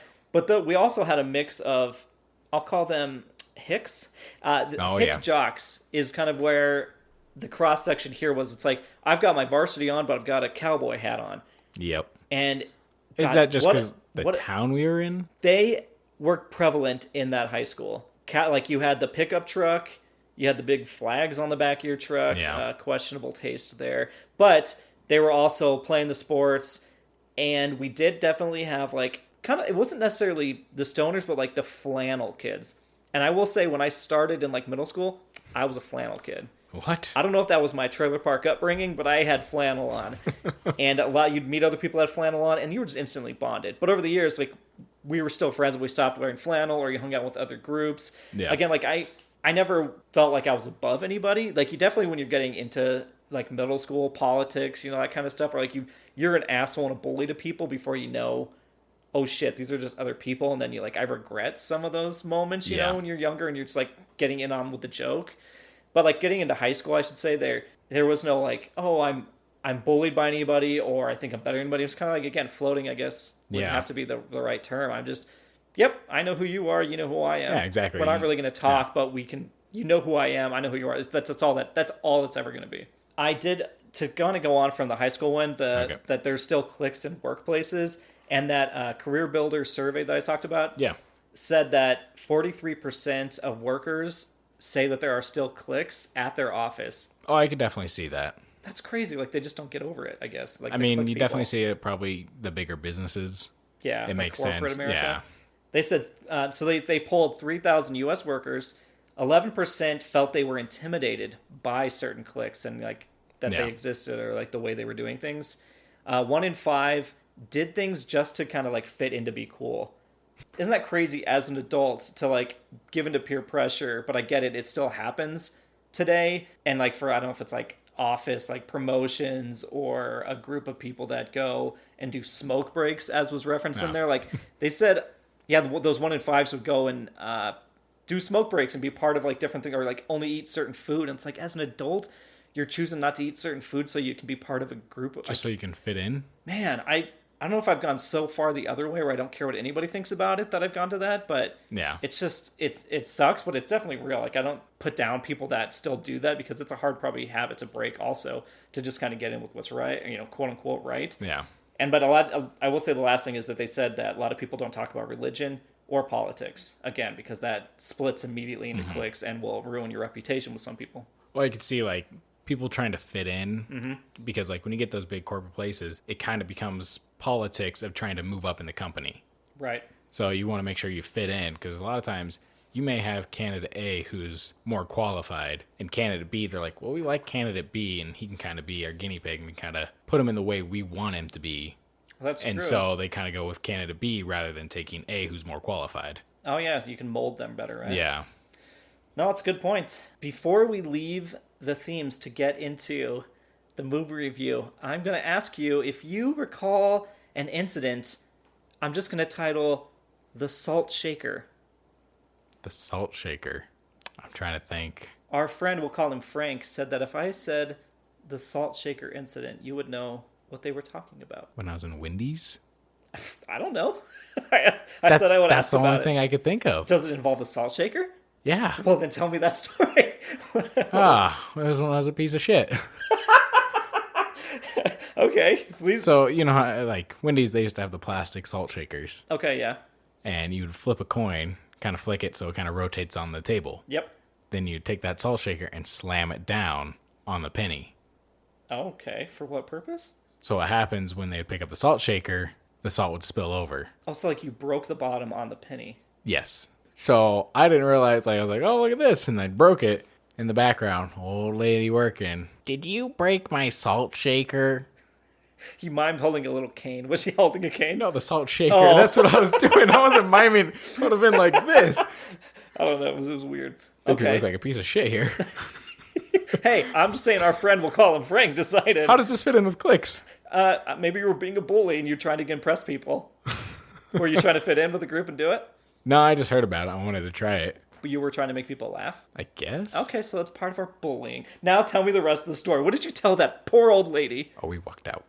we also had a mix of, I'll call them Hicks. Hick jocks is kind of where the cross section here was. It's like, I've got my varsity on, but I've got a cowboy hat on. Yep. And is that just because the town we were in? They were prevalent in that high school. Like you had the pickup truck, you had the big flags on the back of your truck. Yeah. Questionable taste there, but they were also playing the sports, and we did definitely have like kind of, it wasn't necessarily the stoners, but like the flannel kids. And I will say, when I started in like middle school, I was a flannel kid. What? I don't know if that was my trailer park upbringing, but I had flannel on. And you'd meet other people that had flannel on, and you were just instantly bonded. But over the years, like, we were still friends, but we stopped wearing flannel, or you hung out with other groups. Yeah. Again, like, I never felt like I was above anybody. Like, you definitely, when you're getting into, like, middle school politics, you know, that kind of stuff, where, like, you're an asshole and a bully to people before you know, oh, shit, these are just other people. And then you, like, I regret some of those moments, you know, when you're younger and you're just, like, getting in on with the joke. But, like, getting into high school, I should say, there was no, like, oh, I'm bullied by anybody, or I think I'm better than anybody. It was kind of like, again, floating, I guess, wouldn't have to be the right term. I'm just, yep, I know who you are, you know who I am. Yeah, exactly. We're not really going to talk, but we can, you know who I am, I know who you are. That's all it's ever going to be. I did, to kind of go on from the high school one, that there's still cliques in workplaces, and that Career Builder survey that I talked about said that 43% of workers say that there are still cliques at their office. Oh, I could definitely see that. That's crazy. Like, they just don't get over it, I guess. Like, I mean, you definitely see it probably the bigger businesses. Yeah. It makes sense. America. Yeah. They said, so they polled 3,000 U.S. workers. 11% felt they were intimidated by certain cliques and, like, that they existed, or, like, the way they were doing things. 1 in 5 did things just to kind of, like, fit in to be cool. Isn't that crazy as an adult to, like, give into peer pressure? But I get it. It still happens today. And, like, for, I don't know if it's, like, office, like, promotions, or a group of people that go and do smoke breaks, as was referenced in there. Like, they said, yeah, those 1 in 5s would go and do smoke breaks and be part of, like, different things, or, like, only eat certain food. And it's like, as an adult, you're choosing not to eat certain food so you can be part of a group. Just so you can fit in? Man, I don't know if I've gone so far the other way where I don't care what anybody thinks about it that I've gone to that, but it's just, it sucks, but it's definitely real. Like, I don't put down people that still do that, because it's a hard probably habit to break also, to just kind of get in with what's right, you know, quote unquote right. Yeah. But I will say the last thing is that they said that a lot of people don't talk about religion or politics, again, because that splits immediately into cliques and will ruin your reputation with some people. Well, I could see, like, people trying to fit in, because, like, when you get those big corporate places, it kind of becomes politics of trying to move up in the company. Right. So you want to make sure you fit in, because a lot of times you may have candidate A who's more qualified, and candidate B, they're like, well, we like candidate B, and he can kind of be our guinea pig, and we kind of put him in the way we want him to be. That's and true. so they kind of go with candidate B rather than taking A, who's more qualified. Oh, yeah, so you can mold them better, right? Yeah. No, that's a good point. Before we leave the themes to get into the movie review, I'm going to ask you if you recall an incident. I'm just going to title The Salt Shaker. The Salt Shaker. I'm trying to think. Our friend, we'll call him Frank, said that if I said the Salt Shaker incident, you would know what they were talking about. When I was in Wendy's? I don't know. I said I would That's ask the about only it. thing I could think of. Does it involve a salt shaker? Yeah. Well, then tell me that story. It was when I was a piece of shit. Okay, please. So, you know, how, like Wendy's, they used to have the plastic salt shakers. Okay, yeah. And you'd flip a coin, kind of flick it so it kind of rotates on the table. Yep. Then you'd take that salt shaker and slam it down on the penny. Okay, for what purpose? So what happens when they pick up the salt shaker, the salt would spill over. Also, like you broke the bottom on the penny. Yes. So I didn't realize, I was like, oh, look at this. And I broke it. In the background, old lady working. Did you break my salt shaker? He mimed holding a little cane. Was he holding a cane? No, the salt shaker. Oh. That's what I was doing. I wasn't miming. It would have been like this. I don't know. It was weird. I think you Okay. look like a piece of shit here. Hey, I'm just saying our friend, we'll call him Frank, decided. How does this fit in with Cliques? Maybe you were being a bully and you're trying to impress people. Were you trying to fit in with the group and do it? No, I just heard about it. I wanted to try it. But you were trying to make people laugh? I guess. Okay, so it's part of our bullying. Now tell me the rest of the story. What did you tell that poor old lady? Oh, we walked out.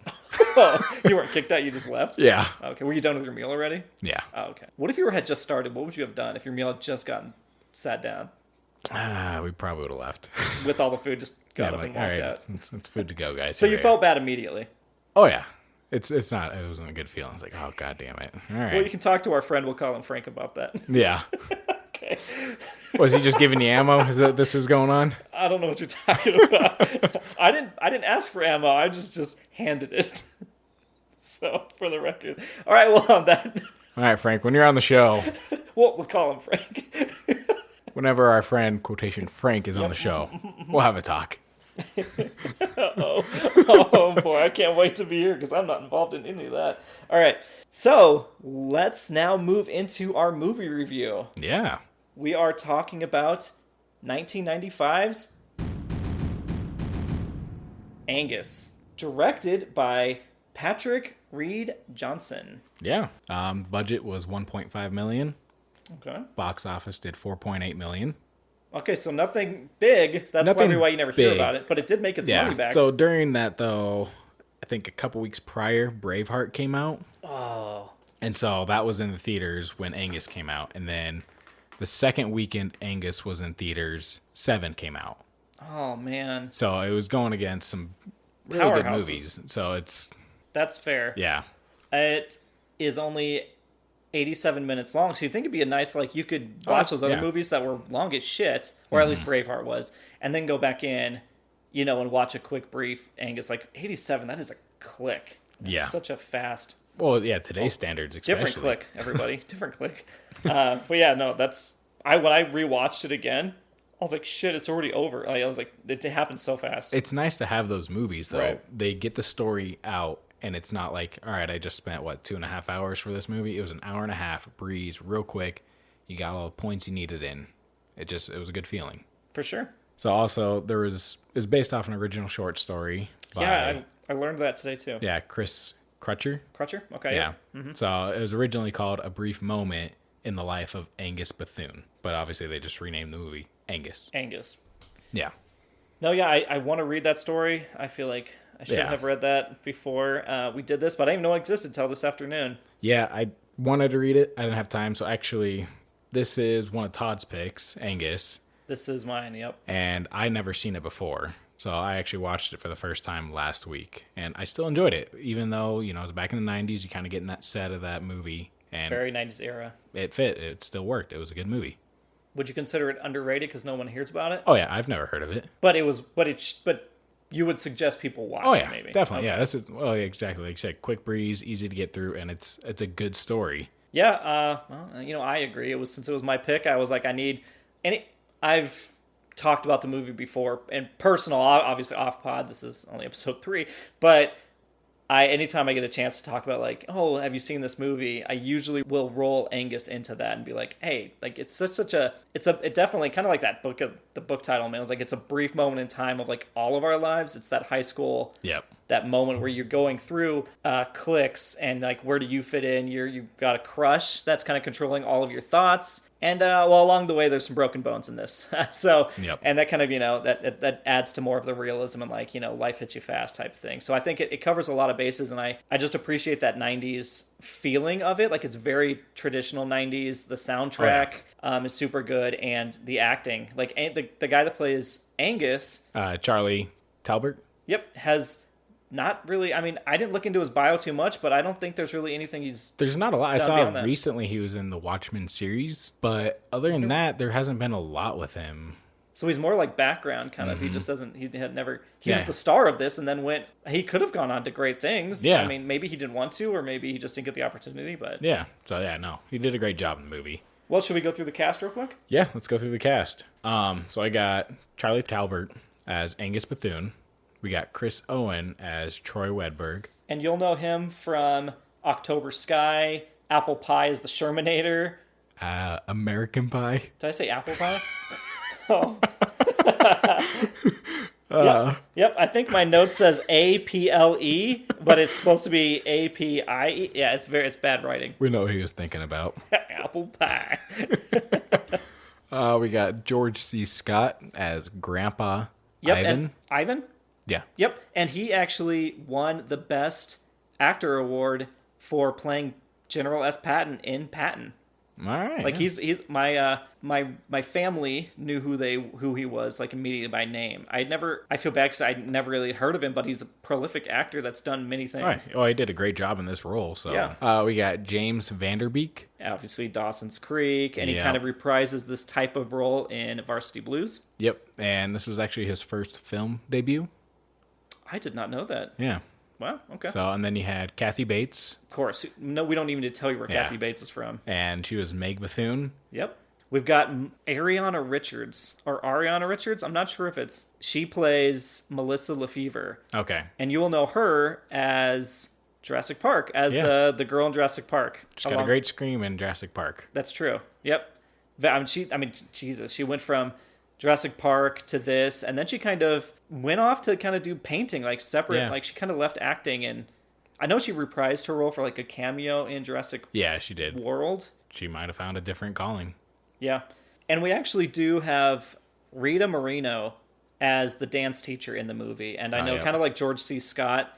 Oh, you weren't kicked out, you just left? Yeah. Okay, were you done with your meal already? Yeah. Oh, okay. What if you had just started? What would you have done if your meal had just gotten sat down? We probably would have left. With all the food, just got up like, and walked all right, out. it's food to go, guys. So you Here. felt bad immediately. Oh, yeah. It wasn't a good feeling. It's like, oh, God damn it. All right. Well, you can talk to our friend. We'll call him Frank about that. Yeah. Okay. Was he just giving you ammo? Is that this is going on? I don't know what you're talking about. I didn't ask for ammo. I just handed it. So, for the record. All right, well, on that, All right, Frank, when you're on the show, we'll call him Frank. whenever our friend, quotation, Frank, is on the show, we'll have a talk. Oh, boy, I can't wait to be here because I'm not involved in any of that. All right, so let's now move into our movie review. Yeah. We are talking about 1995's Angus, directed by Patrick Reed Johnson. Yeah. Budget was $1.5 million. Okay. Box office did $4.8 million. Okay, so nothing big. That's Nothing probably why you never hear big. about it. But it did make its money back. So during that, though, I think a couple weeks prior, Braveheart came out. Oh. And so that was in the theaters when Angus came out. And then the second weekend Angus was in theaters, 7 came out. Oh, man. So it was going against some really good Powerhouses. movies. So it's, That's fair. yeah. It is only 87 minutes long, so you think it'd be a nice, like, you could watch those other yeah. movies that were long as shit, or at least Braveheart was, and then go back in, you know, and watch a quick brief Angus. Like, 87, that is a click. That's Yeah. such a fast, Well, yeah, today's standards, especially. different click, everybody. Different click. But yeah, no, when I rewatched it again, I was like, shit, it's already over. I was like, it happened so fast. It's nice to have those movies, though. Right. They get the story out, and it's not like, all right, I just spent, 2.5 hours for this movie? It was an hour and a half, breeze, real quick. You got all the points you needed in. It was a good feeling. For sure. So also, it's based off an original short story by, Yeah, I learned that today, too. yeah, Chris Crutcher. Crutcher? Okay. Yeah. So it was originally called A Brief Moment in the Life of Angus Bethune. But obviously, they just renamed the movie Angus. Angus. Yeah. No, yeah, I want to read that story. I feel like I should Yeah. have read that before we did this, but I didn't even know it existed until this afternoon. Yeah, I wanted to read it. I didn't have time. So actually, this is one of Todd's picks, Angus. This is mine, yep. And I never seen it before. So I actually watched it for the first time last week. And I still enjoyed it. Even though, it was back in the 90s, you kind of get in that set of that movie. And Very 90s era. it fit. It still worked. It was a good movie. Would you consider it underrated because no one hears about it? Oh, yeah. I've never heard of it. But you would suggest people watch Oh, it, yeah. maybe. Definitely. Okay. Yeah. Yeah, exactly. Like you said, quick breeze, easy to get through. And it's a good story. Yeah, well, I agree. Since it was my pick, I was like, I've talked about the movie before, and personal, obviously off pod. This is only episode 3, but anytime I get a chance to talk about like, oh, have you seen this movie? I usually will roll Angus into that and be like, hey, like it's it definitely kind of like that book, the book title, man. It was like, it's a brief moment in time of like all of our lives. It's that high school, that moment where you're going through cliques and like, where do you fit in? You've got a crush that's kind of controlling all of your thoughts. And well, along the way, there's some broken bones in this. So, and that kind of, that adds to more of the realism and like, life hits you fast type of thing. So I think it covers a lot of bases, and I just appreciate that 90s feeling of it. Like, it's very traditional 90s. The soundtrack is super good, and the acting, like the guy that plays Angus, Charlie Talbert. Yep, has not really, I mean, I didn't look into his bio too much, but I don't think there's really anything There's not a lot. I saw recently he was in the Watchmen series, but other than that, there hasn't been a lot with him. So he's more like background kind of. He just doesn't, he was the star of this and then he could have gone on to great things. Yeah. I mean, maybe he didn't want to, or maybe he just didn't get the opportunity, but. Yeah. So no, he did a great job in the movie. Well, should we go through the cast real quick? Yeah, let's go through the cast. So I got Charlie Talbert as Angus Bethune. We got Chris Owen as Troy Wedberg. And you'll know him from October Sky, Apple Pie is the Shermanator. American Pie. Did I say Apple Pie? Oh. Yep, I think my note says APLE, but it's supposed to be APIE. Yeah, it's bad writing. We know what he was thinking about. Apple Pie. We got George C. Scott as Grandpa Ivan. Ivan? Yeah. Yep. And he actually won the Best Actor Award for playing General S. Patton in Patton. All right. Like he's my family knew who he was like immediately by name. I feel bad because I never really heard of him, but he's a prolific actor that's done many things. Right. Well, he did a great job in this role. So yeah. We got James Vanderbeek. Obviously Dawson's Creek, and he kind of reprises this type of role in Varsity Blues. Yep. And this was actually his first film debut. I did not know that. Yeah. Wow, okay. So, and then you had Kathy Bates. Of course. No, we don't even need to tell you where Kathy Bates is from. And she was Meg Bethune. Yep. We've got Ariana Richards. I'm not sure if it's... She plays Melissa Lefevre. Okay. And you will know her as Jurassic Park, as the girl in Jurassic Park. She's got a great scream in Jurassic Park. That's true. Yep. Jesus, she went from Jurassic Park to this, and then she kind of went off to kind of do painting, like separate, like she kind of left acting, and I know she reprised her role for like a cameo in Jurassic she did. World. She might have found a different calling. Yeah. And we actually do have Rita Moreno as the dance teacher in the movie, and I know kind of like George C. Scott,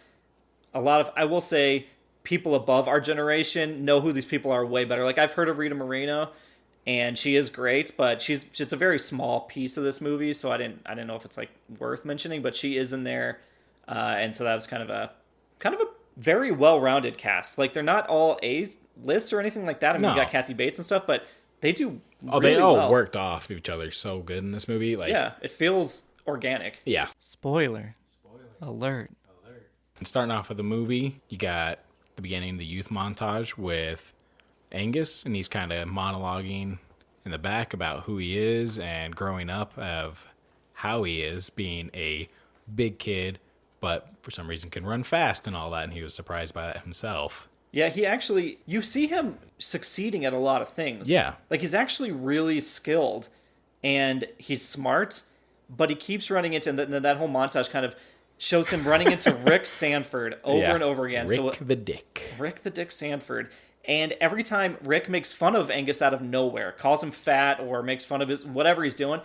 a lot of, I will say, people above our generation know who these people are way better. Like, I've heard of Rita Moreno, and she is great, but it's a very small piece of this movie, so I didn't know if it's like worth mentioning, but she is in there, and so that was kind of a very well-rounded cast. Like, they're not all A-list or anything like that. I mean, you got Kathy Bates and stuff, but they do really they all well. Worked off each other so good in this movie. Like, yeah, it feels organic. Yeah. Spoiler alert. And starting off with the movie, you got the beginning, the youth montage with Angus, and he's kind of monologuing in the back about who he is and growing up, of how he is being a big kid, but for some reason can run fast and all that, and he was surprised by that himself. Yeah, you see him succeeding at a lot of things. Yeah. Like, he's actually really skilled, and he's smart, but he keeps running into, and that whole montage kind of shows him running into Rick Sanford over and over again. Rick the Dick Sanford. And every time Rick makes fun of Angus out of nowhere, calls him fat or makes fun of his whatever he's doing,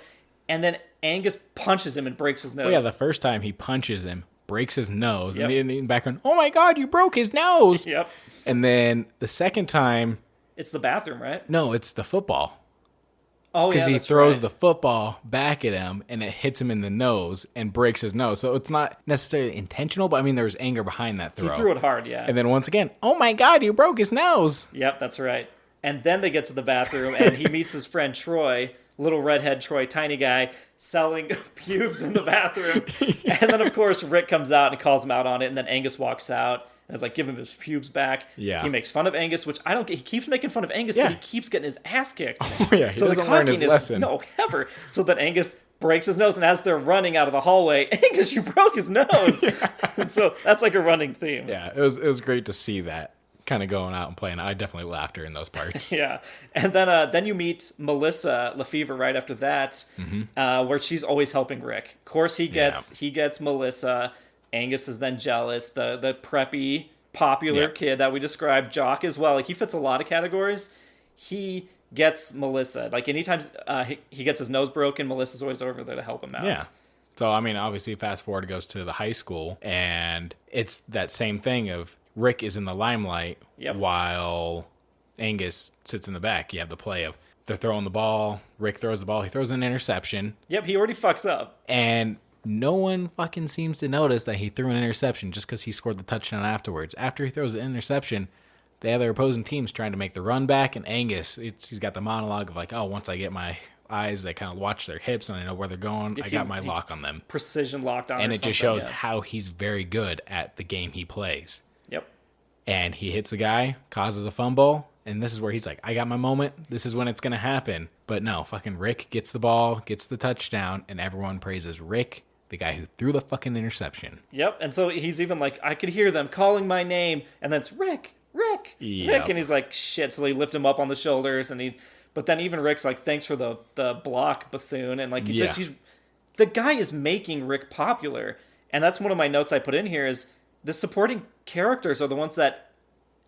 and then Angus punches him and breaks his nose. Well, yeah, the first time he punches him, breaks his nose, and in the background, oh my God, you broke his nose! Yep. And then the second time... It's the bathroom, right? No, it's the football. Oh, yeah, because he throws the football back at him, and it hits him in the nose and breaks his nose. So it's not necessarily intentional, but I mean, there was anger behind that throw. He threw it hard, yeah. And then once again, oh my God, you broke his nose. Yep, that's right. And then they get to the bathroom, and he meets his friend Troy, little redhead Troy, tiny guy, selling pubes in the bathroom. And then, of course, Rick comes out and calls him out on it, and then Angus walks out. And it's like, give him his pubes back. Yeah. He makes fun of Angus, which I don't get. He keeps making fun of Angus, but he keeps getting his ass kicked. Oh, yeah. He doesn't learn his lesson. No, ever. So then Angus breaks his nose, and as they're running out of the hallway, Angus, you broke his nose. And so that's like a running theme. Yeah, it was great to see that kind of going out and playing. I definitely laughed during those parts. Yeah. And then you meet Melissa Lefevre right after that, where she's always helping Rick. Of course, he gets Melissa. Angus is then jealous. The preppy, popular kid that we described, jock as well. Like, he fits a lot of categories. He gets Melissa. Like, anytime he gets his nose broken, Melissa's always over there to help him out. Yeah. So, I mean, obviously, fast forward, it goes to the high school, and it's that same thing of Rick is in the limelight while Angus sits in the back. You have the play of they're throwing the ball, Rick throws the ball, he throws an interception. Yep, he already fucks up. And no one fucking seems to notice that he threw an interception just because he scored the touchdown afterwards. After he throws the interception, the other opposing team's trying to make the run back, and Angus, he's got the monologue of like, oh, once I get my eyes, I kind of watch their hips and I know where they're going. I got my lock on them. Precision locked on. And it just shows how he's very good at the game he plays. Yep. And he hits a guy, causes a fumble, and this is where he's like, I got my moment. This is when it's going to happen. But no, fucking Rick gets the ball, gets the touchdown, and everyone praises Rick, the guy who threw the fucking interception. Yep. And so he's even like, I could hear them calling my name, and then it's Rick, Rick, and he's like, shit. So they lift him up on the shoulders, and but then even Rick's like, thanks for the block, Bethune, and like, the guy is making Rick popular. And that's one of my notes I put in here is the supporting characters are the ones that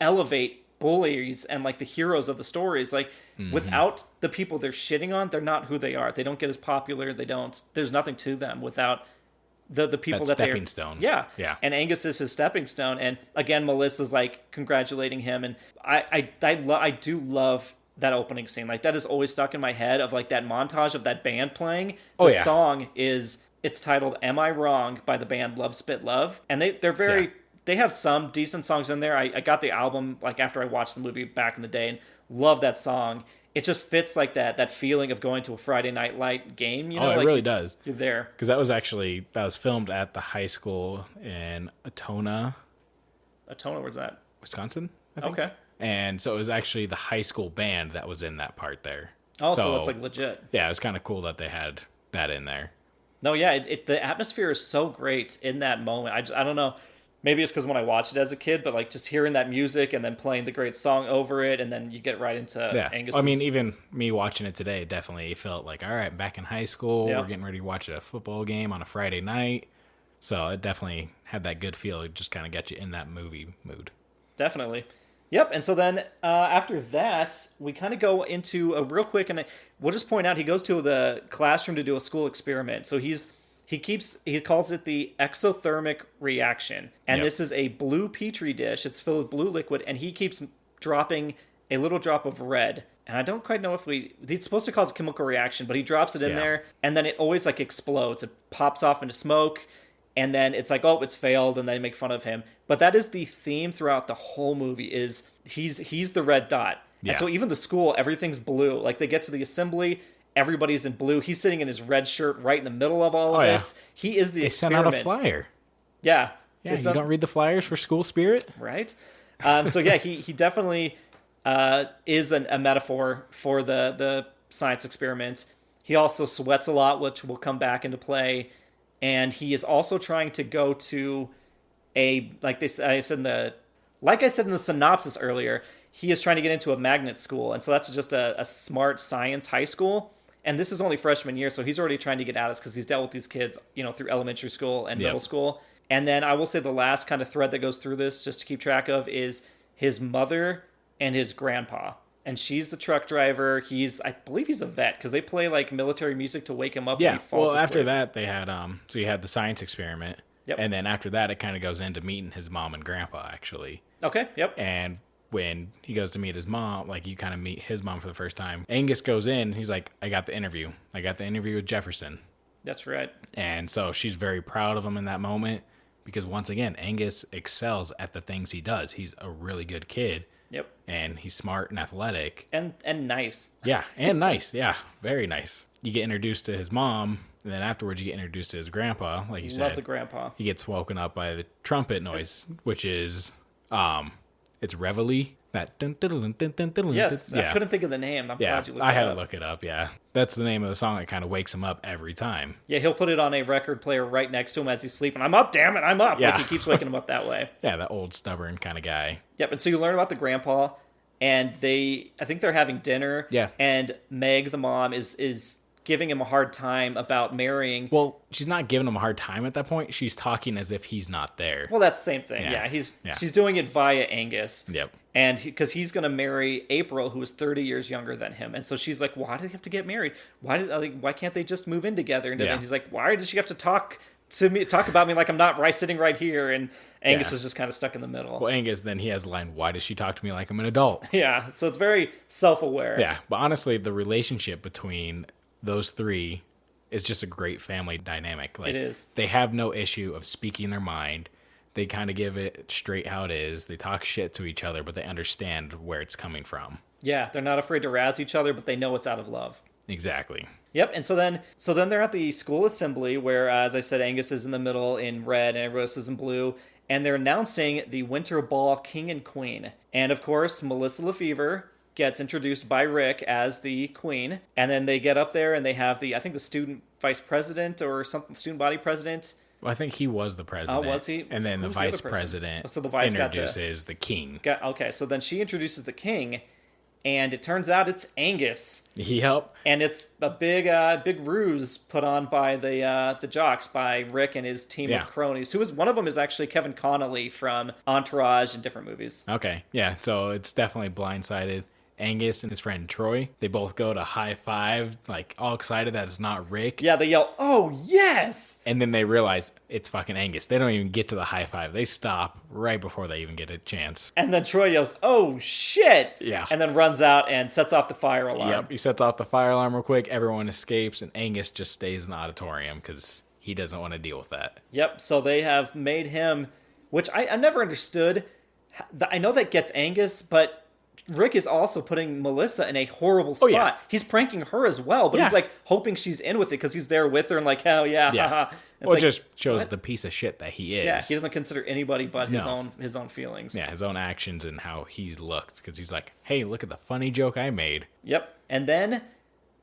elevate bullies and like the heroes of the stories. Like, without the people they're shitting on, they're not who they are. They don't get as popular. There's nothing to them without the people that they're stepping stone. Yeah. And Angus is his stepping stone. And again, Melissa's like congratulating him. And I do love that opening scene. Like, that is always stuck in my head of like that montage of that band playing. The song it's titled Am I Wrong by the band Love Spit Love. And they're very they have some decent songs in there. I got the album like after I watched the movie back in the day and love that song. It just fits like that feeling of going to a Friday Night Light game, you know? It like, really does. You're there. Because that was filmed at the high school in Atona. Atona, where's that? Wisconsin, I think. Okay. And so it was actually the high school band that was in that part there. Oh, so it's like legit. Yeah, it was kind of cool that they had that in there. No, yeah, the atmosphere is so great in that moment. I don't know. Maybe it's because when I watched it as a kid, but like just hearing that music and then playing the great song over it, and then you get right into Angus. I mean, even me watching it today definitely felt like, all right, back in high school, we're getting ready to watch a football game on a Friday night. So it definitely had that good feel. It just kind of got you in that movie mood. Definitely. Yep, and so then after that, we kind of go into a real quick, and we'll just point out he goes to the classroom to do a school experiment. So he calls it the exothermic reaction, and this is a blue petri dish. It's filled with blue liquid, and he keeps dropping a little drop of red. And I don't quite know if he's supposed to cause a chemical reaction, but he drops it in there, and then it always like explodes. It pops off into smoke. And then it's like, oh, it's failed, and they make fun of him. But that is the theme throughout the whole movie is he's the red dot. Yeah. And so even the school, everything's blue. Like, they get to the assembly, everybody's in blue. He's sitting in his red shirt right in the middle of all of it. He is the experiment. They sent out a flyer. Yeah. Yeah, you don't read the flyers for school spirit? Right. So, yeah, he definitely is a metaphor for the science experiment. He also sweats a lot, which will come back into play. And he is also trying to go to like I said in the synopsis earlier, he is trying to get into a magnet school. And so that's just a smart science high school. And this is only freshman year, so he's already trying to get out of it because he's dealt with these kids, through elementary school and middle school. And then I will say the last kind of thread that goes through this, just to keep track of, is his mother and his grandpa. And she's the truck driver. I believe he's a vet because they play like military music to wake him up when he falls asleep. After that they had so you had the science experiment. Yep. And then after that it kind of goes into meeting his mom and grandpa actually. Okay. Yep. And when he goes to meet his mom, like you kind of meet his mom for the first time. Angus goes in. He's like, I got the interview with Jefferson. That's right. And so she's very proud of him in that moment because once again, Angus excels at the things he does. He's a really good kid. Yep. And he's smart and athletic. And nice. Yeah, and nice. Yeah, very nice. You get introduced to his mom, and then afterwards you get introduced to his grandpa, like you said. Love the grandpa. He gets woken up by the trumpet noise, which is It's Reveille. That dun, dun, dun, dun, dun, dun, Yes, dun, I couldn't think of the name. I'm glad you looked I had it to up. look it up. Yeah, that's the name of the song that kind of wakes him up every time. Yeah, he'll put it on a record player right next to him as he's sleeping. I'm up, damn it, I'm up. Yeah. Like, he keeps waking him up that way. Yeah, that old stubborn kind of guy. Yep, and so you learn about the grandpa, and I think they're having dinner. Yeah. And Meg, the mom, is giving him a hard time about marrying. Well, she's not giving him a hard time at that point. She's talking as if he's not there. Well, that's the same thing. Yeah. She's doing it via Angus. Yep. And because he's going to marry April, who is 30 years younger than him. And so she's like, why do they have to get married? Why can't they just move in together? And he's like, why does she have to talk about me like I'm not sitting right here? And Angus is just kind of stuck in the middle. Well, Angus, then he has the line, why does she talk to me like I'm an adult? Yeah, so it's very self-aware. Yeah, but honestly, the relationship between those three is just a great family dynamic. Like, it is. They have no issue of speaking their mind. They kind of give it straight how it is. They talk shit to each other, but they understand where it's coming from. Yeah, they're not afraid to razz each other, but they know it's out of love. Exactly. Yep, and so then they're at the school assembly where, as I said, Angus is in the middle in red and everyone else is in blue, and they're announcing the Winter Ball King and Queen. And of course, Melissa Lefevre gets introduced by Rick as the queen, and then they get up there and they have the student vice president or something, student body president. Well, I think he was the president. Oh, was he? And then the Who's vice other person? president So the vice introduces the king. Okay, so then she introduces the king, and it turns out it's Angus. Yep. And it's a big ruse put on by the jocks, by Rick and his team of cronies. One of them is actually Kevin Connolly from Entourage and different movies. Okay, yeah, so it's definitely blindsided. Angus and his friend Troy, they both go to high five, like all excited that it's not Rick. Yeah, they yell, "Oh, yes!" And then they realize it's fucking Angus. They don't even get to the high five. They stop right before they even get a chance. And then Troy yells, "Oh, shit!" Yeah. And then runs out and sets off the fire alarm. Yep, he sets off the fire alarm real quick. Everyone escapes, and Angus just stays in the auditorium because he doesn't want to deal with that. Yep, so they have made him, which I never understood. I know that gets Angus, but Rick is also putting Melissa in a horrible spot. yeah. He's pranking her as well, but he's like hoping she's in with it because he's there with her and like, hell yeah, haha. Well, it just shows the piece of shit that he is. Yeah, he doesn't consider anybody but his own feelings. Yeah, his own actions and how he's looked. Because he's like, hey, look at the funny joke I made. Yep. And then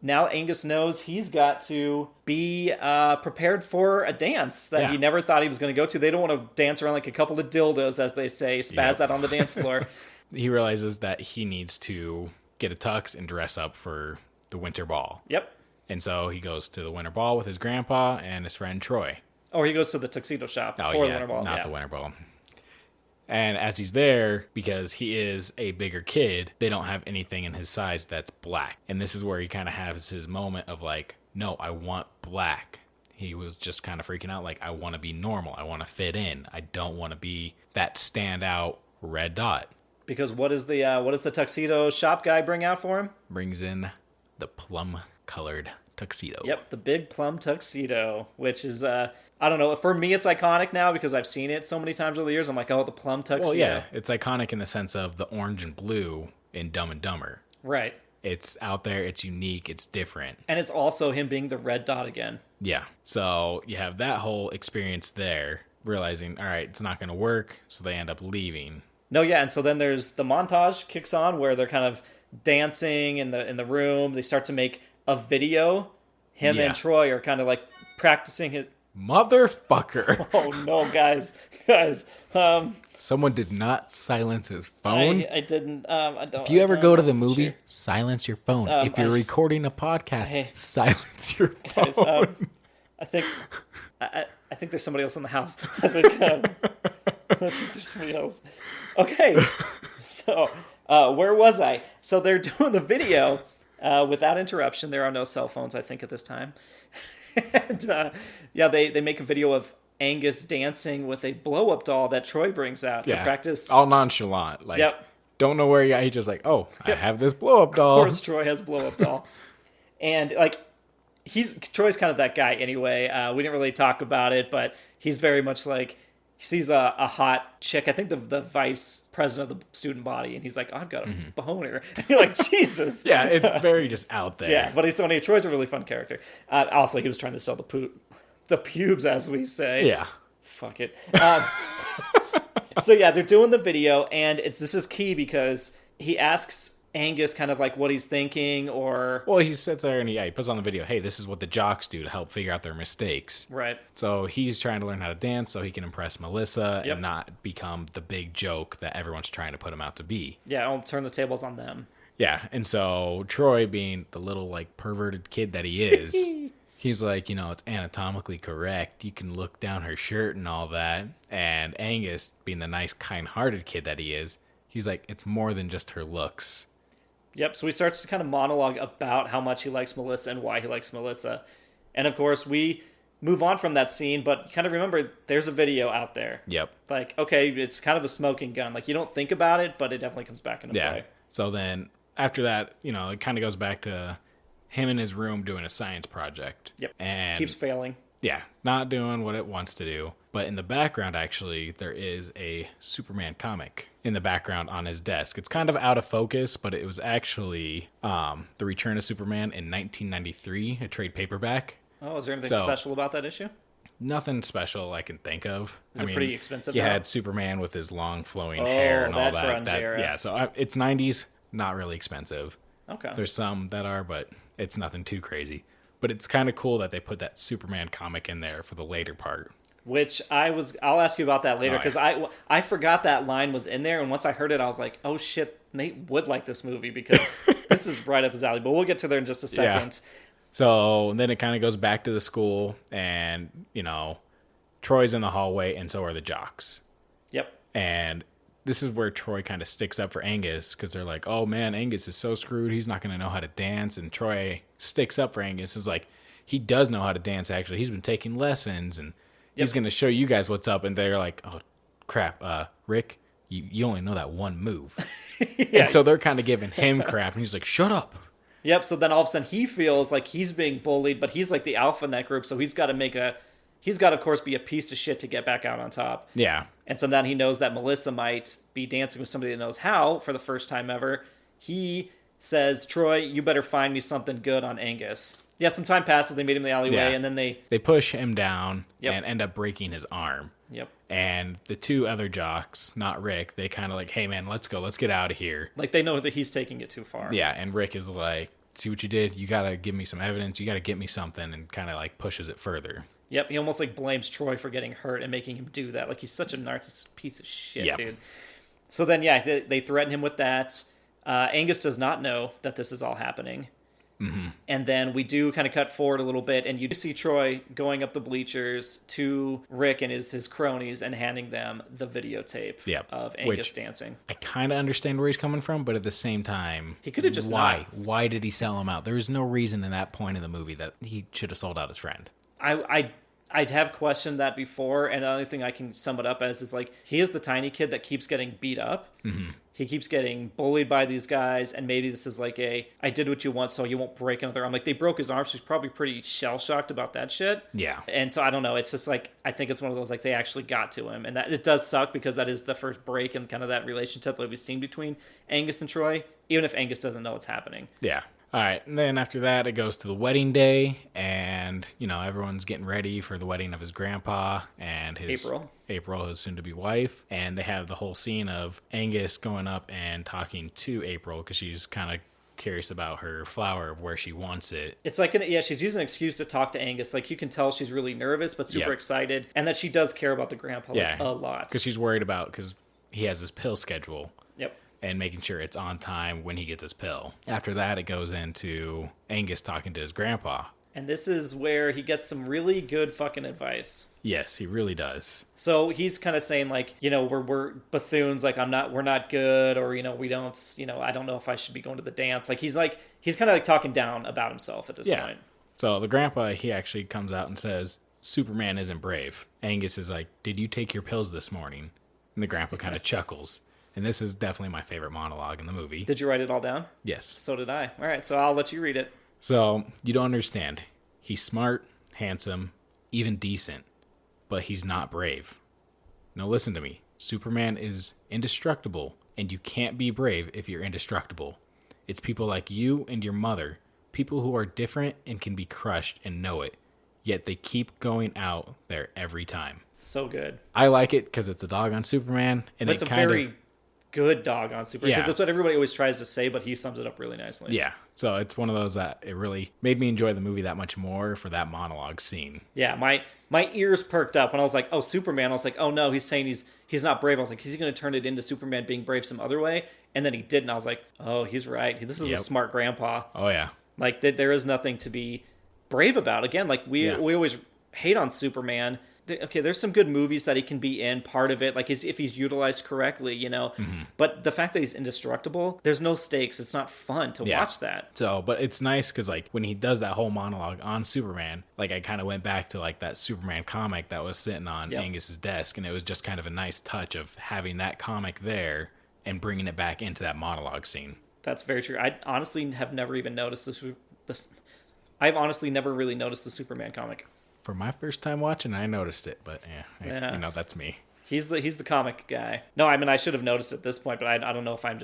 now Angus knows he's got to be prepared for a dance that he never thought he was going to go to. They don't want to dance around like a couple of dildos, as they say, spaz out on the dance floor. He realizes that he needs to get a tux and dress up for the winter ball. Yep. And so he goes to the winter ball with his grandpa and his friend Troy. Or he goes to the tuxedo shop for the winter ball. Not the winter ball. And as he's there, because he is a bigger kid, they don't have anything in his size that's black. And this is where he kind of has his moment of like, no, I want black. He was just kind of freaking out like, I want to be normal. I want to fit in. I don't want to be that standout red dot. Because what does the tuxedo shop guy bring out for him? Brings in the plum-colored tuxedo. Yep, the big plum tuxedo, which is, I don't know, for me it's iconic now because I've seen it so many times over the years. I'm like, oh, the plum tuxedo. Well, yeah, it's iconic in the sense of the orange and blue in Dumb and Dumber. Right. It's out there, it's unique, it's different. And it's also him being the red dot again. Yeah, so you have that whole experience there, realizing, all right, it's not going to work, so they end up leaving. No, yeah, and so then there's the montage kicks on where they're kind of dancing in the room. They start to make a video. Him and Troy are kind of like practicing his... Motherfucker. Oh, no, guys. Someone did not silence his phone. I didn't. I don't. If you ever go to the movie, silence your phone. If you're recording a podcast, Hey. silence your phone. Guys, I think there's somebody else in the house. I think there's somebody else. Okay, so where was I? So they're doing the video without interruption. There are no cell phones, I think, at this time. And they make a video of Angus dancing with a blow-up doll that Troy brings out to practice. All nonchalant. Like, don't know where he's just like, oh, I have this blow-up doll. Of course Troy has a blow-up doll. And, like, Troy's kind of that guy anyway. We didn't really talk about it, but he's very much like, he sees a hot chick, I think the vice president of the student body, and he's like, oh, I've got a boner. And you're like, Jesus. Yeah, it's very just out there. Yeah, but Troy's a really fun character. Also, he was trying to sell the pubes, as we say. Yeah. Fuck it. So yeah, they're doing the video, and this is key because he asks Angus kind of like what he's thinking, or... Well, he sits there and he puts on the video, hey, this is what the jocks do to help figure out their mistakes. Right. So he's trying to learn how to dance so he can impress Melissa and not become the big joke that everyone's trying to put him out to be. Yeah, I'll turn the tables on them. Yeah, and so Troy, being the little, like, perverted kid that he is, he's like, it's anatomically correct. You can look down her shirt and all that. And Angus, being the nice, kind-hearted kid that he is, he's like, it's more than just her looks. Yep, so he starts to kind of monologue about how much he likes Melissa and why he likes Melissa. And of course, we move on from that scene, but kind of remember, there's a video out there. Yep. Like, okay, it's kind of a smoking gun. Like, you don't think about it, but it definitely comes back into play. So then, after that, it kind of goes back to him in his room doing a science project. Yep. And keeps failing. Yeah, not doing what it wants to do. But in the background, actually, there is a Superman comic in the background on his desk. It's kind of out of focus, but it was actually The Return of Superman in 1993, a trade paperback. Oh, is there anything special about that issue? Nothing special I can think of. Is it pretty expensive? You had Superman with his long flowing hair and all that. Era. Yeah, so it's 90s, not really expensive. Okay. There's some that are, but it's nothing too crazy. But it's kind of cool that they put that Superman comic in there for the later part. Which I'll ask you about that later, because I forgot that line was in there, and once I heard it, I was like, oh shit, Nate would like this movie, because this is right up his alley, but we'll get to there in just a second. Yeah. So then it kind of goes back to the school, and, Troy's in the hallway, and so are the jocks. Yep. And this is where Troy kind of sticks up for Angus, because they're like, oh man, Angus is so screwed, he's not going to know how to dance, and Troy sticks up for Angus, is like, he does know how to dance, actually, he's been taking lessons, and he's going to show you guys what's up. And they're like, oh, crap, Rick, you only know that one move. And so they're kind of giving him crap. And he's like, shut up. Yep, so then all of a sudden he feels like he's being bullied, but he's like the alpha in that group, so he's got to, of course, be a piece of shit to get back out on top. Yeah. And so then he knows that Melissa might be dancing with somebody that knows how for the first time ever. He says, Troy, you better find me something good on Angus. Yeah, some time passes, they meet him in the alleyway, and then they push him down and end up breaking his arm. Yep. And the two other jocks, not Rick, they kind of like, hey man, let's go, let's get out of here. Like, they know that he's taking it too far. Yeah, and Rick is like, see what you did? You gotta give me some evidence, you gotta get me something, and kind of like pushes it further. Yep, he almost like blames Troy for getting hurt and making him do that. Like, he's such a narcissist piece of shit, dude. So then, they threaten him with that. Angus does not know that this is all happening. Mm-hmm. And then we do kind of cut forward a little bit, and you do see Troy going up the bleachers to Rick and his cronies and handing them the videotape of Angus dancing. I kind of understand where he's coming from, but at the same time, he could have just Why did he sell him out? There was no reason in that point in the movie that he should have sold out his friend. I'd have questioned that before, and the only thing I can sum it up as is like, he is the tiny kid that keeps getting beat up. Mm-hmm. He keeps getting bullied by these guys, and maybe this is like I did what you want so you won't break another arm. Like, they broke his arm, so he's probably pretty shell-shocked about that shit. Yeah. And so, I don't know, it's just like, I think it's one of those, like, they actually got to him. And that it does suck, because that is the first break in kind of that relationship that we've seen between Angus and Troy, even if Angus doesn't know what's happening. Yeah. All right, and then after that, it goes to the wedding day, and, everyone's getting ready for the wedding of his grandpa and April, his soon-to-be wife, and they have the whole scene of Angus going up and talking to April, because she's kind of curious about her flower, where she wants it. It's like, she's using an excuse to talk to Angus. Like, you can tell she's really nervous, but super excited, and that she does care about the grandpa, a lot. Because she's worried about, because he has his pill schedule. Yep. And making sure it's on time when he gets his pill. After that, it goes into Angus talking to his grandpa. And this is where he gets some really good fucking advice. Yes, he really does. So he's kind of saying, like, we're buffoons, like, we're not good, or, we don't, I don't know if I should be going to the dance. Like, he's kind of like talking down about himself at this point. So the grandpa, he actually comes out and says, Superman isn't brave. Angus is like, did you take your pills this morning? And the grandpa kind of chuckles. And this is definitely my favorite monologue in the movie. Did you write it all down? Yes. So did I. All right, so I'll let you read it. So, you don't understand. He's smart, handsome, even decent, but he's not brave. Now listen to me. Superman is indestructible, and you can't be brave if you're indestructible. It's people like you and your mother, people who are different and can be crushed and know it. yet they keep going out there every time. So good. I like it because it's a dog on Superman, and It's a very good dog on Superman, because that's what everybody always tries to say, but he sums it up really nicely. Yeah, so it's one of those that it really made me enjoy the movie that much more for that monologue scene. Yeah, my ears perked up when I was like, oh, Superman. I was like, oh no, he's saying he's not brave. I was like, is he going to turn it into Superman being brave some other way? And then he didn't. I was like, oh, he's right. This is a smart grandpa. Oh yeah. Like there is nothing to be brave about. Again, like we always hate on Superman. Okay, there's some good movies that he can be in, part of it, like if he's utilized correctly, you know. Mm-hmm. But the fact that he's indestructible, there's no stakes. It's not fun to watch that. So, but it's nice because, like, when he does that whole monologue on Superman, like, I kind of went back to, like, that Superman comic that was sitting on Angus's desk, and it was just kind of a nice touch of having that comic there and bringing it back into that monologue scene. That's very true. I honestly have never even noticed this. I've honestly never really noticed the Superman comic. For my first time watching, I noticed it, but you know, that's me. He's the comic guy. No, I mean, I should have noticed at this point, but I don't know if I'm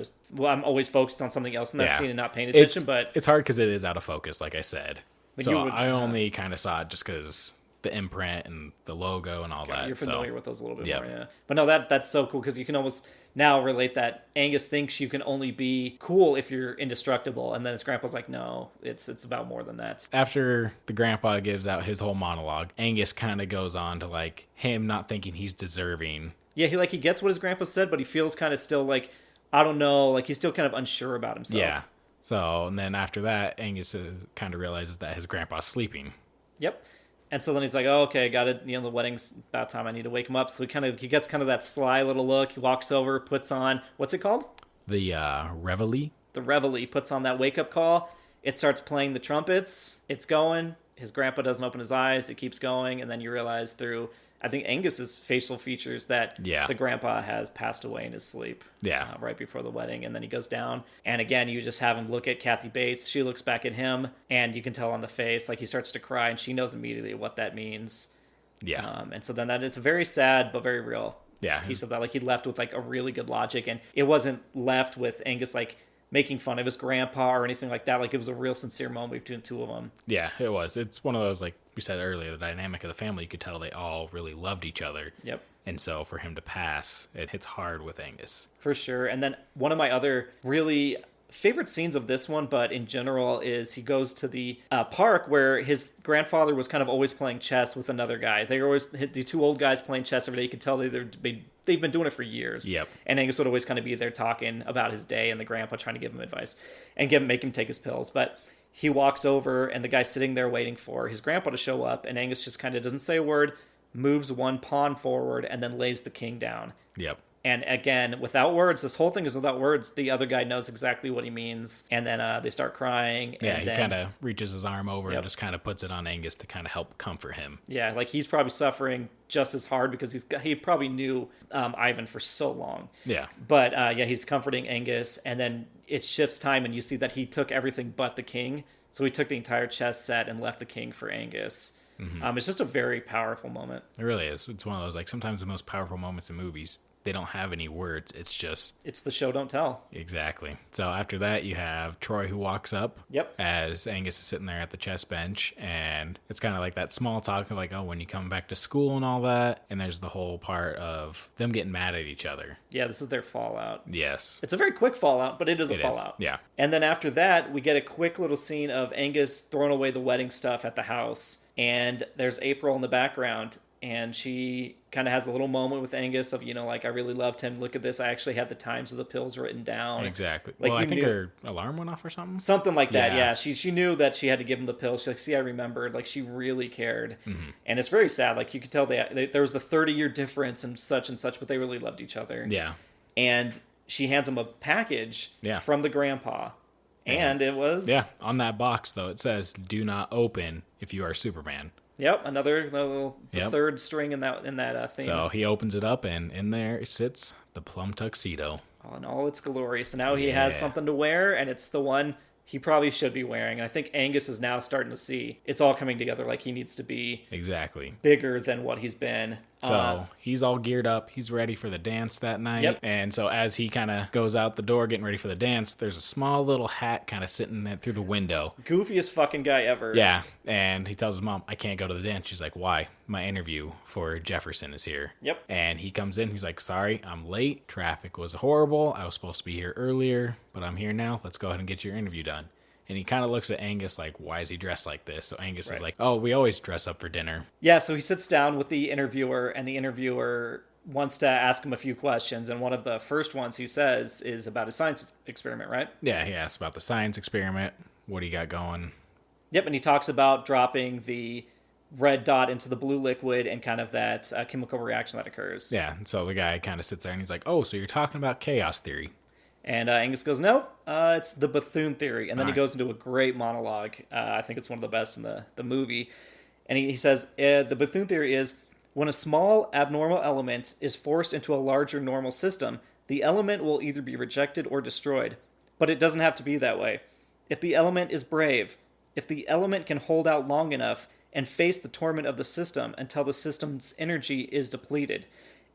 always focused on something else in that scene and not paying attention. But it's hard because it is out of focus, like I said. So I only kind of saw it just because the imprint and the logo and all that. You're familiar with those a little bit more, yeah. But no, that's so cool because you can almost now relate that Angus thinks you can only be cool if you're indestructible, and then his grandpa's like, no, it's about more than that. After the grandpa gives out his whole monologue, Angus kind of goes on to like him not thinking he's deserving. Yeah, he gets what his grandpa said, but he feels kind of still like, I don't know, like he's still kind of unsure about himself. Yeah. So, and then after that, Angus kind of realizes that his grandpa's sleeping. Yep. And so then he's like, oh, okay, got it. You know, the wedding's about time. I need to wake him up. So he gets kind of that sly little look. He walks over, puts on, what's it called? The Reveille. The Reveille. Puts on that wake-up call. It starts playing the trumpets. It's going. His grandpa doesn't open his eyes. It keeps going. And then you realize through, I think, Angus's facial features that the grandpa has passed away in his sleep. Yeah. Right before the wedding. And then he goes down. And again, you just have him look at Kathy Bates. She looks back at him. And you can tell on the face, like he starts to cry. And she knows immediately what that means. Yeah. And so then it's a very sad but very real piece of that. Like he left with like a really good logic. And it wasn't left with Angus like making fun of his grandpa or anything like that. Like it was a real sincere moment between the two of them. Yeah, it was. It's one of those, like we said earlier, the dynamic of the family, you could tell they all really loved each other. Yep. And so for him to pass, it hits hard with Angus. For sure. And then one of my other really favorite scenes of this one, but in general, is he goes to the park where his grandfather was kind of always playing chess with another guy. They were always the two old guys playing chess every day. You could tell they've been doing it for years. Yep. And Angus would always kind of be there talking about his day, and the grandpa trying to give him advice and make him take his pills. But he walks over, and the guy's sitting there waiting for his grandpa to show up, and Angus just kind of doesn't say a word, moves one pawn forward, and then lays the king down. Yep. And again, without words, this whole thing is without words. The other guy knows exactly what he means. And then they start crying. Yeah, and he kind of reaches his arm over and just kind of puts it on Angus to kind of help comfort him. Yeah, like he's probably suffering just as hard because he probably knew Ivan for so long. Yeah. But he's comforting Angus. And then it shifts time and you see that he took everything but the king. So he took the entire chess set and left the king for Angus. Mm-hmm. It's just a very powerful moment. It really is. It's one of those, like, sometimes the most powerful moments in movies, they don't have any words. It's the show don't tell. Exactly. So after that, you have Troy who walks up. Yep. As Angus is sitting there at the chess bench, and it's kind of like that small talk of like, oh, when you come back to school and all that. And there's the whole part of them getting mad at each other. Yeah, this is their fallout. Yes. It's a very quick fallout, but it is a fallout. Yeah. And then after that, we get a quick little scene of Angus throwing away the wedding stuff at the house. And there's April in the background. And she kind of has a little moment with Angus of, like, I really loved him. Look at this. I actually had the times of the pills written down. Exactly. Like, well, I think her alarm went off or something. Something like that, yeah. She knew that she had to give him the pills. She's like, see, I remembered. Like, she really cared. Mm-hmm. And it's very sad. Like, you could tell there was the 30-year difference and such, but they really loved each other. Yeah. And she hands him a package from the grandpa. And it was... Yeah, on that box, though, it says, do not open if you are Superman. Yep, another third string in that theme. So he opens it up, and in there sits the plum tuxedo. In all its glory. So now he has something to wear, and it's the one he probably should be wearing. And I think Angus is now starting to see it's all coming together. Like he needs to be exactly bigger than what he's been. So he's all geared up. He's ready for the dance that night. Yep. And so as he kind of goes out the door getting ready for the dance, there's a small little hat kind of sitting there through the window. Goofiest fucking guy ever. Yeah. And he tells his mom, I can't go to the dance. She's like, why? My interview for Jefferson is here. Yep. And he comes in. He's like, sorry, I'm late. Traffic was horrible. I was supposed to be here earlier, but I'm here now. Let's go ahead and get your interview done. And he kind of looks at Angus like, why is he dressed like this? So Angus is like, oh, we always dress up for dinner. Yeah, so he sits down with the interviewer, and the interviewer wants to ask him a few questions. And one of the first ones he says is about a science experiment, right? Yeah, he asks about the science experiment. What do you got going? Yep, and he talks about dropping the red dot into the blue liquid and kind of that chemical reaction that occurs. Yeah, and so the guy kind of sits there and he's like, oh, so you're talking about chaos theory. And Angus goes, no, it's the Bethune theory. And then All he goes into a great monologue. I think it's one of the best in the movie. And he says, the Bethune theory is, when a small abnormal element is forced into a larger normal system, the element will either be rejected or destroyed. But it doesn't have to be that way. If the element is brave, if the element can hold out long enough and face the torment of the system until the system's energy is depleted,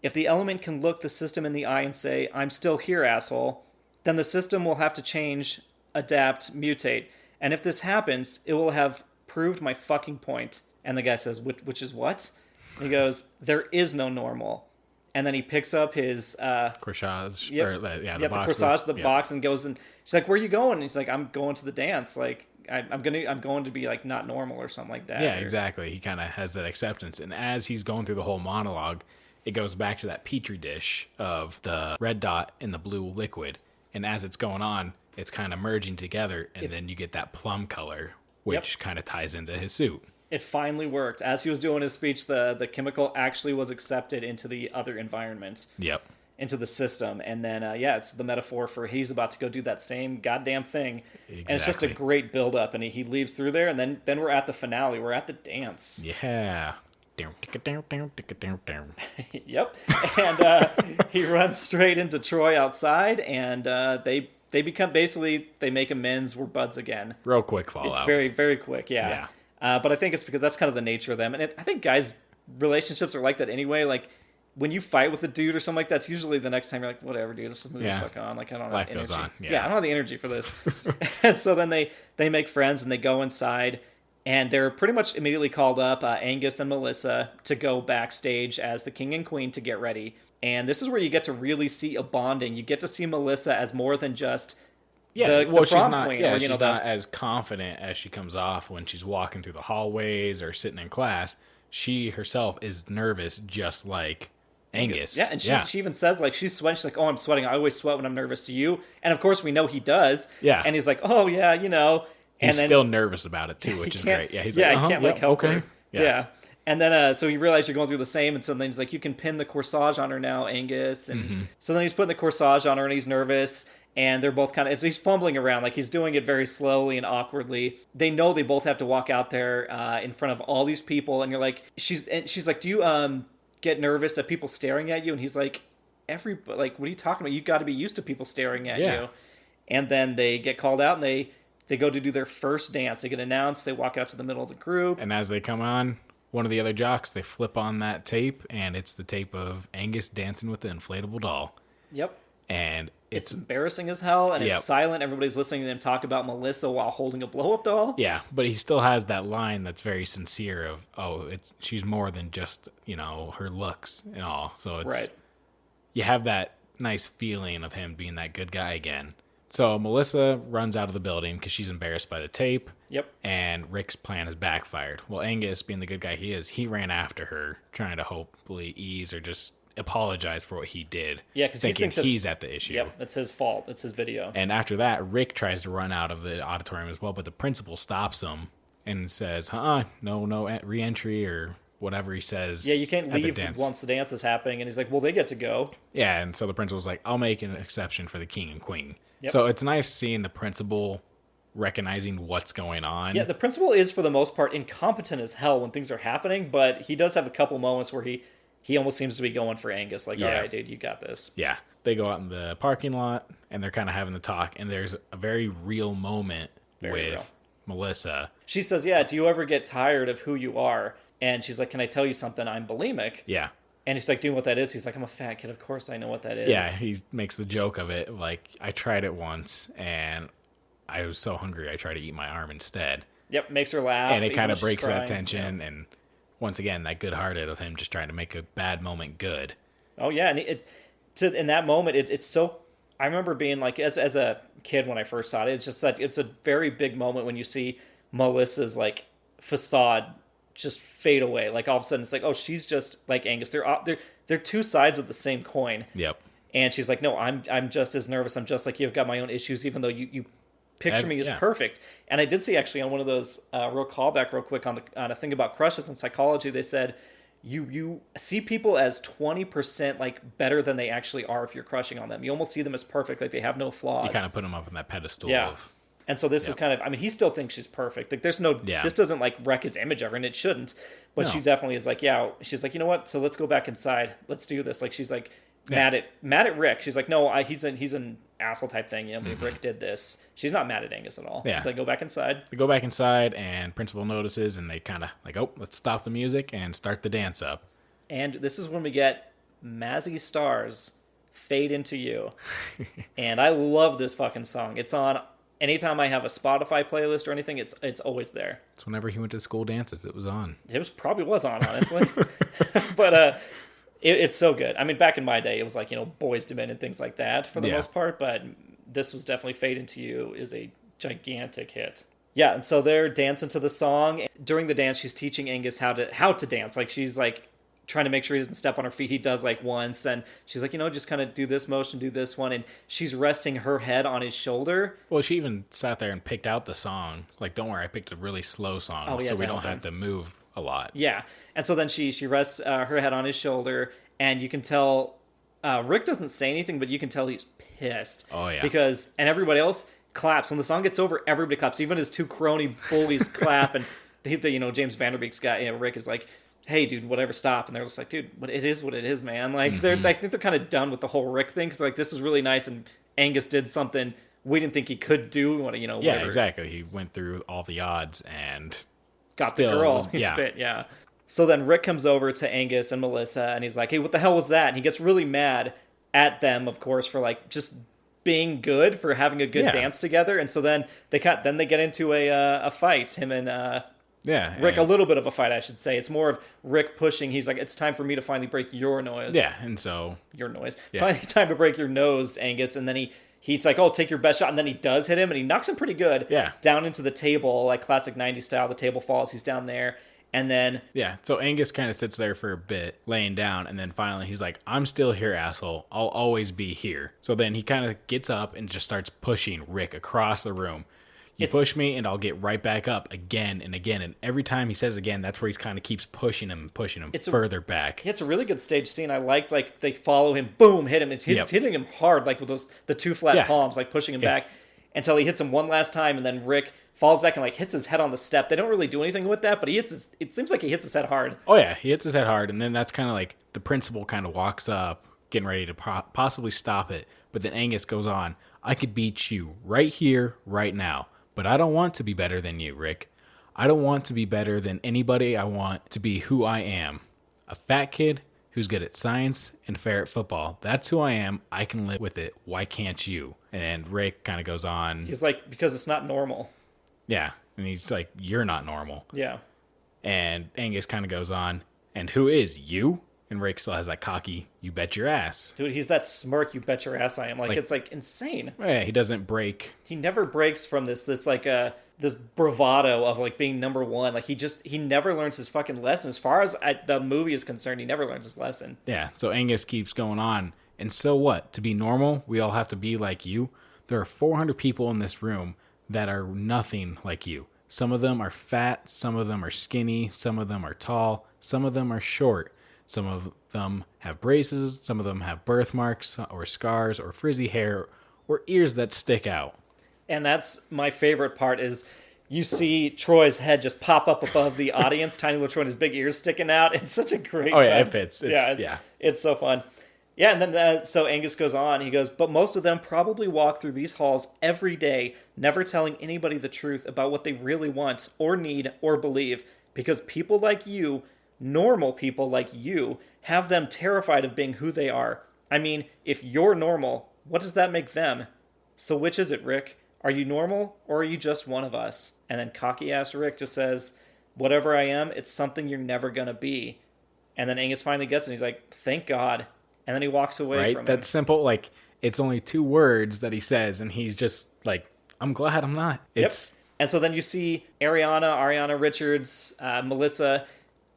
if the element can look the system in the eye and say, I'm still here, asshole, then the system will have to change, adapt, mutate. And if this happens, it will have proved my fucking point. And the guy says, which is what? And he goes, there is no normal. And then he picks up his... corsage. Yep, The box. corsage, the box, and goes and... She's like, where are you going? And he's like, I'm going to the dance. Like, I'm going to be, like, not normal or something like that. Yeah, exactly. He kind of has that acceptance. And as he's going through the whole monologue, it goes back to that petri dish of the red dot and the blue liquid. And as it's going on, it's kind of merging together, and then you get that plum color, which kind of ties into his suit. It finally worked. As he was doing his speech, the chemical actually was accepted into the other environment. Yep. Into the system. And then, it's the metaphor for he's about to go do that same goddamn thing. Exactly. And it's just a great build-up, and he leaves through there, and then we're at the finale. We're at the dance. Yeah. Yep. And he runs straight into Troy outside, and they become, basically, they make amends. We're buds again. Real quick fallout. It's very, very quick, yeah. But I think it's because that's kind of the nature of them. And I think guys' relationships are like that anyway. Like, when you fight with a dude or something like that, it's usually the next time you're like, whatever, dude, let's just move the fuck on. Like, I don't have Life energy. goes on. Yeah, I don't have the energy for this. And so then they make friends, and they go inside. And they're pretty much immediately called up, Angus and Melissa, to go backstage as the king and queen to get ready. And this is where you get to really see a bonding. You get to see Melissa as more than just the she's prom not, queen. yeah, or, she's not as confident as she comes off when she's walking through the hallways or sitting in class. She herself is nervous, just like Angus. Yeah, and she even says, like, she's sweating. She's like, oh, I'm sweating. I always sweat when I'm nervous. Do you? And, of course, we know he does. Yeah. And he's like, oh, yeah, you know. He's still nervous about it, too, which is great. Yeah, he's like, I can't help her. Yeah. And then, so he realized you're going through the same, and so then he's like, you can pin the corsage on her now, Angus. And so then he's putting the corsage on her, and he's nervous, and they're both kind of, he's fumbling around, like he's doing it very slowly and awkwardly. They know they both have to walk out there in front of all these people, and you're like, she's like, do you get nervous at people staring at you? And he's like, what are you talking about? You got to be used to people staring at you. And then they get called out, and they go to do their first dance. They get announced. They walk out to the middle of the group. And as they come on, one of the other jocks, they flip on that tape, and it's the tape of Angus dancing with the inflatable doll. Yep. And it's embarrassing as hell, and it's silent. Everybody's listening to him talk about Melissa while holding a blow-up doll. Yeah, but he still has that line that's very sincere of, she's more than just, her looks and all. So it's, you have that nice feeling of him being that good guy again. So Melissa runs out of the building because she's embarrassed by the tape. Yep. And Rick's plan has backfired. Well, Angus, being the good guy he is, he ran after her, trying to hopefully ease or just apologize for what he did. Yeah, because he thinks he's at the issue. Yep, it's his fault. It's his video. And after that, Rick tries to run out of the auditorium as well, but the principal stops him and says, no re-entry or whatever he says. Yeah, you can't leave once the dance is happening. And he's like, well, they get to go. Yeah, and so the principal's like, I'll make an exception for the king and queen. Yep. So it's nice seeing the principal recognizing what's going on. Yeah, the principal is, for the most part, incompetent as hell when things are happening, but he does have a couple moments where he almost seems to be going for Angus. Like, all right, dude, you got this. Yeah. They go out in the parking lot, and they're kind of having the talk, and there's a very real moment with Melissa. She says, yeah, do you ever get tired of who you are? And she's like, can I tell you something? I'm bulimic. Yeah. And he's like, doing what that is. He's like, I'm a fat kid. Of course I know what that is. Yeah, he makes the joke of it. Like, I tried it once, and I was so hungry I tried to eat my arm instead. Yep, makes her laugh. And it kind of breaks crying. that tension. Yeah. And once again, that good-hearted of him just trying to make a bad moment good. Oh, yeah. And in that moment, it's so... I remember being like, as a kid when I first saw it, it's just that it's a very big moment when you see Melissa's, like, facade just fade away. Like, all of a sudden, it's like, oh, she's just like Angus. They're two sides of the same coin. Yep. And she's like, no, I'm just as nervous. I'm just like you. I've got my own issues, even though you picture me as perfect. And I did see actually on one of those real quick on a thing about crushes and psychology, they said you see people as 20% like better than they actually are if you're crushing on them. You almost see them as perfect, like they have no flaws. You kind of put them up on that pedestal. Yeah. Of... And so this is kind of, I mean, he still thinks she's perfect. Like there's no, this doesn't like wreck his image of her, and it shouldn't. But she definitely is like, yeah, she's like, you know what? So let's go back inside. Let's do this. Like she's like mad at Rick. She's like, no, he's an asshole type thing. You know, Rick did this. She's not mad at Angus at all. Yeah. They go back inside. And Principal notices, and they kind of like, oh, let's stop the music and start the dance up. And this is when we get Mazzy Star's Fade Into You. And I love this fucking song. It's on anytime I have a Spotify playlist or anything, it's always there. It's whenever he went to school dances, it was on. Probably was on, honestly. But it's so good. I mean, back in my day, it was like, you know, Boyz II Men and things like that for the most part. But this was definitely Fade Into You is a gigantic hit. Yeah, and so they're dancing to the song. During the dance, she's teaching Angus how to dance. Like she's like trying to make sure he doesn't step on her feet. He does like once, and she's like, you know, just kind of do this motion, do this one, and she's resting her head on his shoulder. Well, she even sat there and picked out the song. Like, don't worry, I picked a really slow song, so we don't have to move a lot. Yeah, and so then she rests her head on his shoulder, and you can tell Rick doesn't say anything, but you can tell he's pissed. Oh yeah, and everybody else claps when the song gets over. Everybody claps, even his two crony bullies clap, and James Vanderbeek's guy, Rick is like, hey, dude, whatever, stop. And they're just like, dude, but it is what it is, man. Like, I think they're kind of done with the whole Rick thing, because, like, this is really nice, and Angus did something we didn't think he could do. Whatever. Yeah, exactly. He went through all the odds and got the girl. Yeah. So then Rick comes over to Angus and Melissa, and he's like, hey, what the hell was that? And he gets really mad at them, of course, for, like, just being good, for having a good dance together. And so then they get into a fight, him and... Rick, a little bit of a fight, I should say. It's more of Rick pushing. He's like, it's time for me to finally break your noise. Yeah, and so... Your noise. Yeah. Finally time to break your nose, Angus. And then he's like, oh, take your best shot. And then he does hit him, and he knocks him pretty good. Yeah. Down into the table, like classic 90s style. The table falls. He's down there. And then... Yeah, so Angus kind of sits there for a bit, laying down. And then finally he's like, I'm still here, asshole. I'll always be here. So then he kind of gets up and just starts pushing Rick across the room. You push me, and I'll get right back up again and again. And every time he says again, that's where he kind of keeps pushing him further back. It's a really good stage scene. I liked, like, they follow him, boom, hit him. It's hitting him hard, like, with the two flat palms, like, pushing him back until he hits him one last time, and then Rick falls back and, like, hits his head on the step. They don't really do anything with that, but it seems like he hits his head hard. Oh, yeah, he hits his head hard, and then that's kind of like the principal kind of walks up, getting ready to possibly stop it. But then Angus goes on, I could beat you right here, right now. But I don't want to be better than you, Rick. I don't want to be better than anybody. I want to be who I am. A fat kid who's good at science and fair at football. That's who I am. I can live with it. Why can't you? And Rick kind of goes on. He's like, because it's not normal. Yeah. And he's like, you're not normal. Yeah. And Angus kind of goes on. And who is you? And Rick still has that cocky, you bet your ass. Dude, he's that smirk, you bet your ass I am. Like it's like insane. Yeah, he doesn't break. He never breaks from this bravado of like being number one. Like he never learns his fucking lesson. As far as the movie is concerned, he never learns his lesson. Yeah, so Angus keeps going on. And so what? To be normal, we all have to be like you? There are 400 people in this room that are nothing like you. Some of them are fat, some of them are skinny, some of them are tall, some of them are short. Some of them have braces, some of them have birthmarks or scars or frizzy hair or ears that stick out. And that's my favorite part is you see Troy's head just pop up above the audience, tiny little Troy and his big ears sticking out. It's such a great time. Yeah, it fits. It's so fun. Yeah, and then so Angus goes on. He goes, but most of them probably walk through these halls every day, never telling anybody the truth about what they really want or need or believe, because people like you normal people like you, have them terrified of being who they are. I mean, if you're normal, what does that make them? So which is it, Rick? Are you normal, or are you just one of us? And then cocky-ass Rick just says, whatever I am, it's something you're never going to be. And then Angus finally gets it, and he's like, thank God. And then he walks away from him. That's simple. Like, it's only 2 words that he says, and he's just like, I'm glad I'm not. It's... Yep. And so then you see Ariana Richards, Melissa,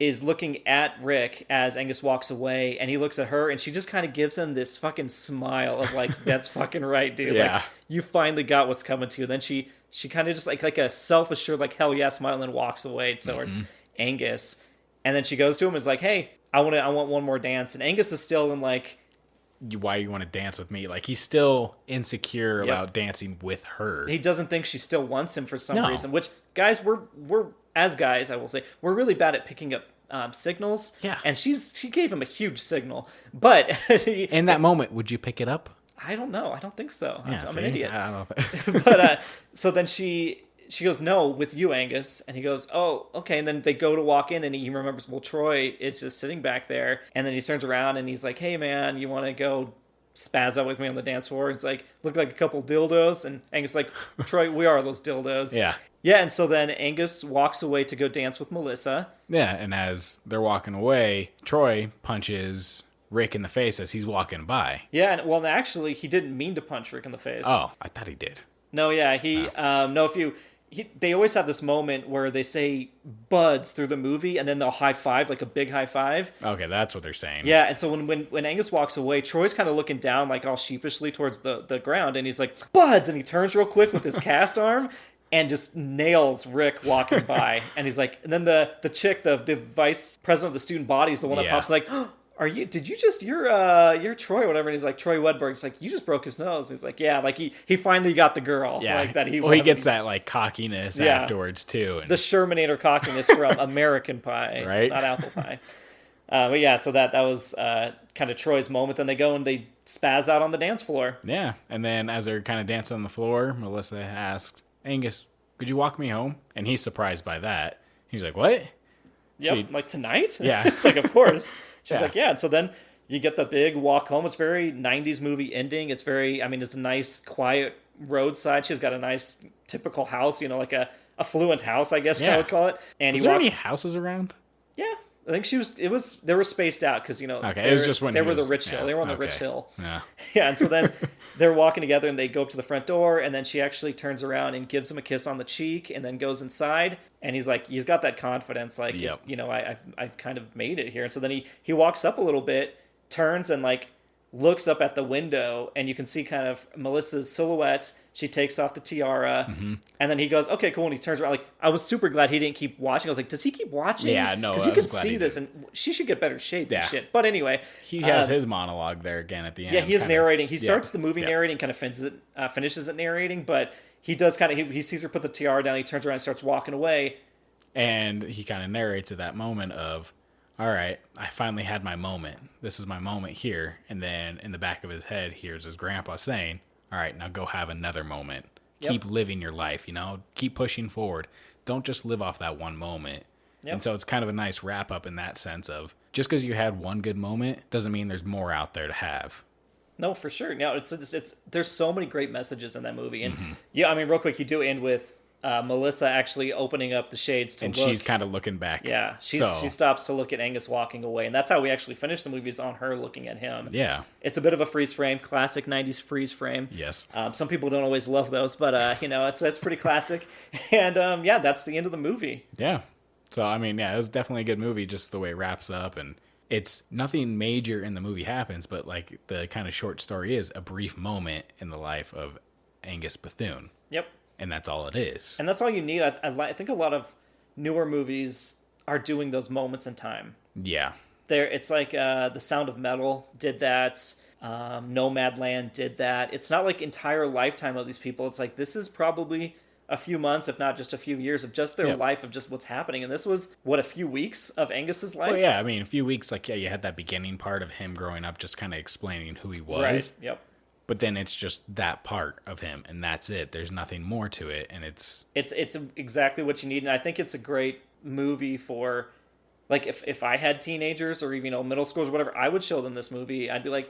is looking at Rick as Angus walks away, and he looks at her, and she just kind of gives him this fucking smile of like, that's fucking right, dude. Yeah. Like, you finally got what's coming to you. Then she kind of just like a self-assured, like, hell yeah smile, and then walks away towards Angus. And then she goes to him and is like, hey, I want one more dance. And Angus is still in like, why you want to dance with me? Like, he's still insecure about dancing with her. He doesn't think she still wants him for some reason, which, guys, we're as guys, I will say, we're really bad at picking up signals. Yeah. And she gave him a huge signal. But in that moment, would you pick it up? I don't know. I don't think so. Yeah, I'm an idiot. I don't know. But so then she goes, no, with you, Angus. And he goes, oh, okay. And then they go to walk in, and he remembers, well, Troy is just sitting back there. And then he turns around and he's like, hey, man, you want to go spaz out with me on the dance floor? And it's like, look like a couple dildos. And Angus is like, Troy, we are those dildos. Yeah. Yeah, and so then Angus walks away to go dance with Melissa. Yeah, and as they're walking away, Troy punches Rick in the face as he's walking by. Yeah, and well, actually, he didn't mean to punch Rick in the face. Oh, I thought he did. No, yeah, they always have this moment where they say buds through the movie, and then they'll high five, like a big high five. Okay, that's what they're saying. Yeah, and so when Angus walks away, Troy's kind of looking down, like all sheepishly towards the ground, and he's like, buds! And he turns real quick with his cast arm and just nails Rick walking by. And he's like, and then the chick, the vice president of the student body is the one that pops like, oh, you're Troy or whatever. And he's like, Troy Wedberg. He's like, you just broke his nose. He's like, yeah, like he finally got the girl. Yeah. Like that he gets that like cockiness afterwards too. And... the Shermanator cockiness from American Pie, right? Not Apple Pie. But yeah, so that was kind of Troy's moment. Then they go and they spaz out on the dance floor. Yeah, and then as they're kind of dancing on the floor, Melissa asked, Angus, could you walk me home? And he's surprised by that. He's like, what? Yep, like tonight? Yeah. It's like, of course. She's like, yeah. And so then you get the big walk home. It's very 90s movie ending. It's very, it's a nice, quiet roadside. She's got a nice, typical house, like a affluent house, I guess I would call it. And was there any houses around? Yeah. I think they were spaced out because, okay, it was just when they were the rich hill. They were on the rich hill. Yeah. Yeah. And so then they're walking together and they go up to the front door, and then she actually turns around and gives him a kiss on the cheek and then goes inside. And he's like, he's got that confidence. Like, I've kind of made it here. And so then he walks up a little bit, turns and like looks up at the window, and you can see kind of Melissa's silhouette. She takes off the tiara, and then he goes, okay, cool. And he turns around. Like, I was super glad he didn't keep watching. I was like, does he keep watching? Yeah, no, because you can see this, and she should get better shades and shit. But anyway, he has his monologue there again at the end. Yeah, he is narrating. He starts the movie narrating, kind of finishes it narrating, but he does kind of, he sees her put the tiara down. He turns around and starts walking away. And he kind of narrates at that moment of, all right, I finally had my moment. This is my moment here. And then in the back of his head, here's his grandpa saying, all right, now go have another moment. Yep. Keep living your life, keep pushing forward. Don't just live off that one moment. Yep. And so it's kind of a nice wrap up in that sense of just because you had one good moment doesn't mean there's more out there to have. No, for sure. No, it's there's so many great messages in that movie. And yeah, real quick, you do end with Melissa actually opening up the shades to look. And she's kind of looking back. Yeah, she stops to look at Angus walking away. And that's how we actually finish the movie, is on her looking at him. Yeah. It's a bit of a freeze frame, classic 90s freeze frame. Yes. Some people don't always love those, but, it's pretty classic. And, that's the end of the movie. Yeah. So, it was definitely a good movie, just the way it wraps up. And it's nothing major in the movie happens, but, like, the kind of short story is a brief moment in the life of Angus Bethune. Yep. And that's all it is. And that's all you need. I think a lot of newer movies are doing those moments in time. Yeah. It's like The Sound of Metal did that. Nomadland did that. It's not like entire lifetime of these people. It's like this is probably a few months, if not just a few years, of just their life, of just what's happening. And this was, a few weeks of Angus's life? Well, yeah, a few weeks. Like, you had that beginning part of him growing up, just kind of explaining who he was. Right, yep. But then it's just that part of him, and that's it. There's nothing more to it, and it's exactly what you need. And I think it's a great movie for Like if I had teenagers or even middle schoolers or whatever, I would show them this movie. I'd be like,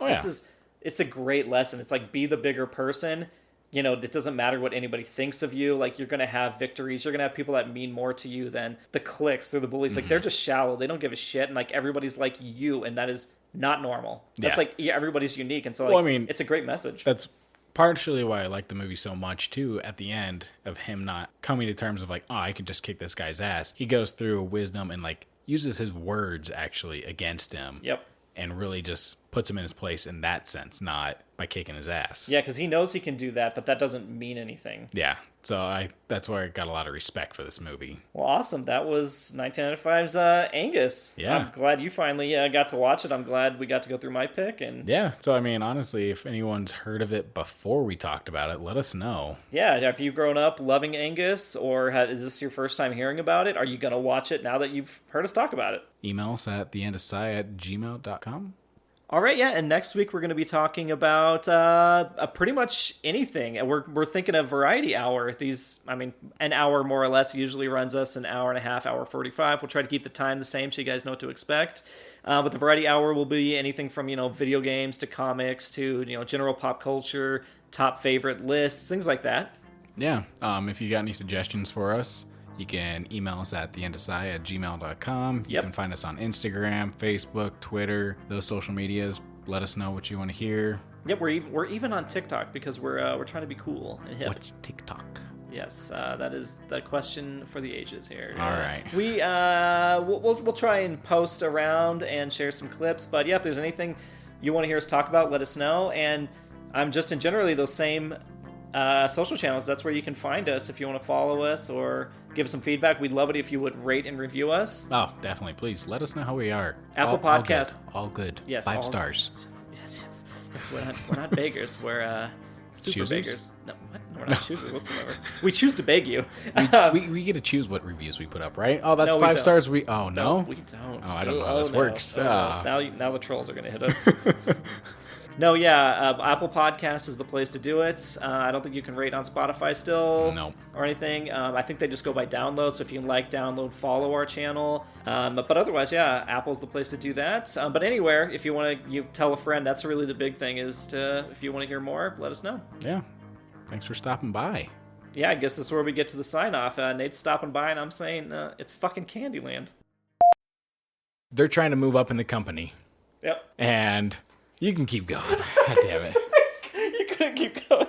it's a great lesson. It's like, be the bigger person. It doesn't matter what anybody thinks of you. Like, you're going to have victories. You're going to have people that mean more to you than the cliques. They're the bullies. Like, they're just shallow. They don't give a shit. And like, everybody's like you. And that is not normal. That's everybody's unique. And so it's a great message. That's partially why I like the movie so much too. At the end of him not coming to terms of like, oh, I could just kick this guy's ass. He goes through wisdom and like uses his words actually against him. Yep. And really just puts him in his place in that sense, not by kicking his ass. Yeah, because he knows he can do that, but that doesn't mean anything. Yeah, so that's why I got a lot of respect for this movie. Well, awesome. That was 1995's Angus. Yeah. I'm glad you finally got to watch it. I'm glad we got to go through my pick. And yeah, so I mean, honestly, if anyone's heard of it before we talked about it, let us know. Yeah, have you grown up loving Angus, or is this your first time hearing about it? Are you going to watch it now that you've heard us talk about it? Email us at theendissigh@gmail.com. All right, yeah, and next week we're going to be talking about pretty much anything. And we're thinking of variety hour. An hour more or less usually runs us an hour and a half, hour 45. We'll try to keep the time the same so you guys know what to expect. But the variety hour will be anything from, video games to comics to, general pop culture, top favorite lists, things like that. Yeah, if you got any suggestions for us, you can email us at theendissigh@gmail.com. You can find us on Instagram, Facebook, Twitter, those social medias. Let us know what you want to hear. Yep, we're even on TikTok because we're trying to be cool and hip. What's TikTok? Yes, that is the question for the ages here. All right. We'll try and post around and share some clips. But yeah, if there's anything you want to hear us talk about, let us know. And I'm just in generally those same social channels. That's where you can find us if you want to follow us or give us some feedback. We'd love it if you would rate and review us. Oh, definitely. Please let us know how we are. Apple Podcast. All good. Yes. 5 stars. Yes. We're not beggars. We're super Choosers? beggars. No, what? No, we're not choosers whatsoever. We choose to beg you. We get to choose what reviews we put up, right? Oh, that's No, 5 don't. stars. Oh, no? No, we don't. Oh, I don't know how this works. No. Now the trolls are going to hit us. No, yeah, Apple Podcasts is the place to do it. I don't think you can rate on Spotify still. No. Or anything. I think they just go by download, so if you like, download, follow our channel. But otherwise, yeah, Apple's the place to do that. But anywhere, if you want to tell a friend, that's really the big thing, is if you want to hear more, let us know. Yeah. Thanks for stopping by. Yeah, I guess this is where we get to the sign-off. Nate's stopping by, and I'm saying it's fucking Candyland. They're trying to move up in the company. Yep. And you can keep going. God damn it. You couldn't keep going.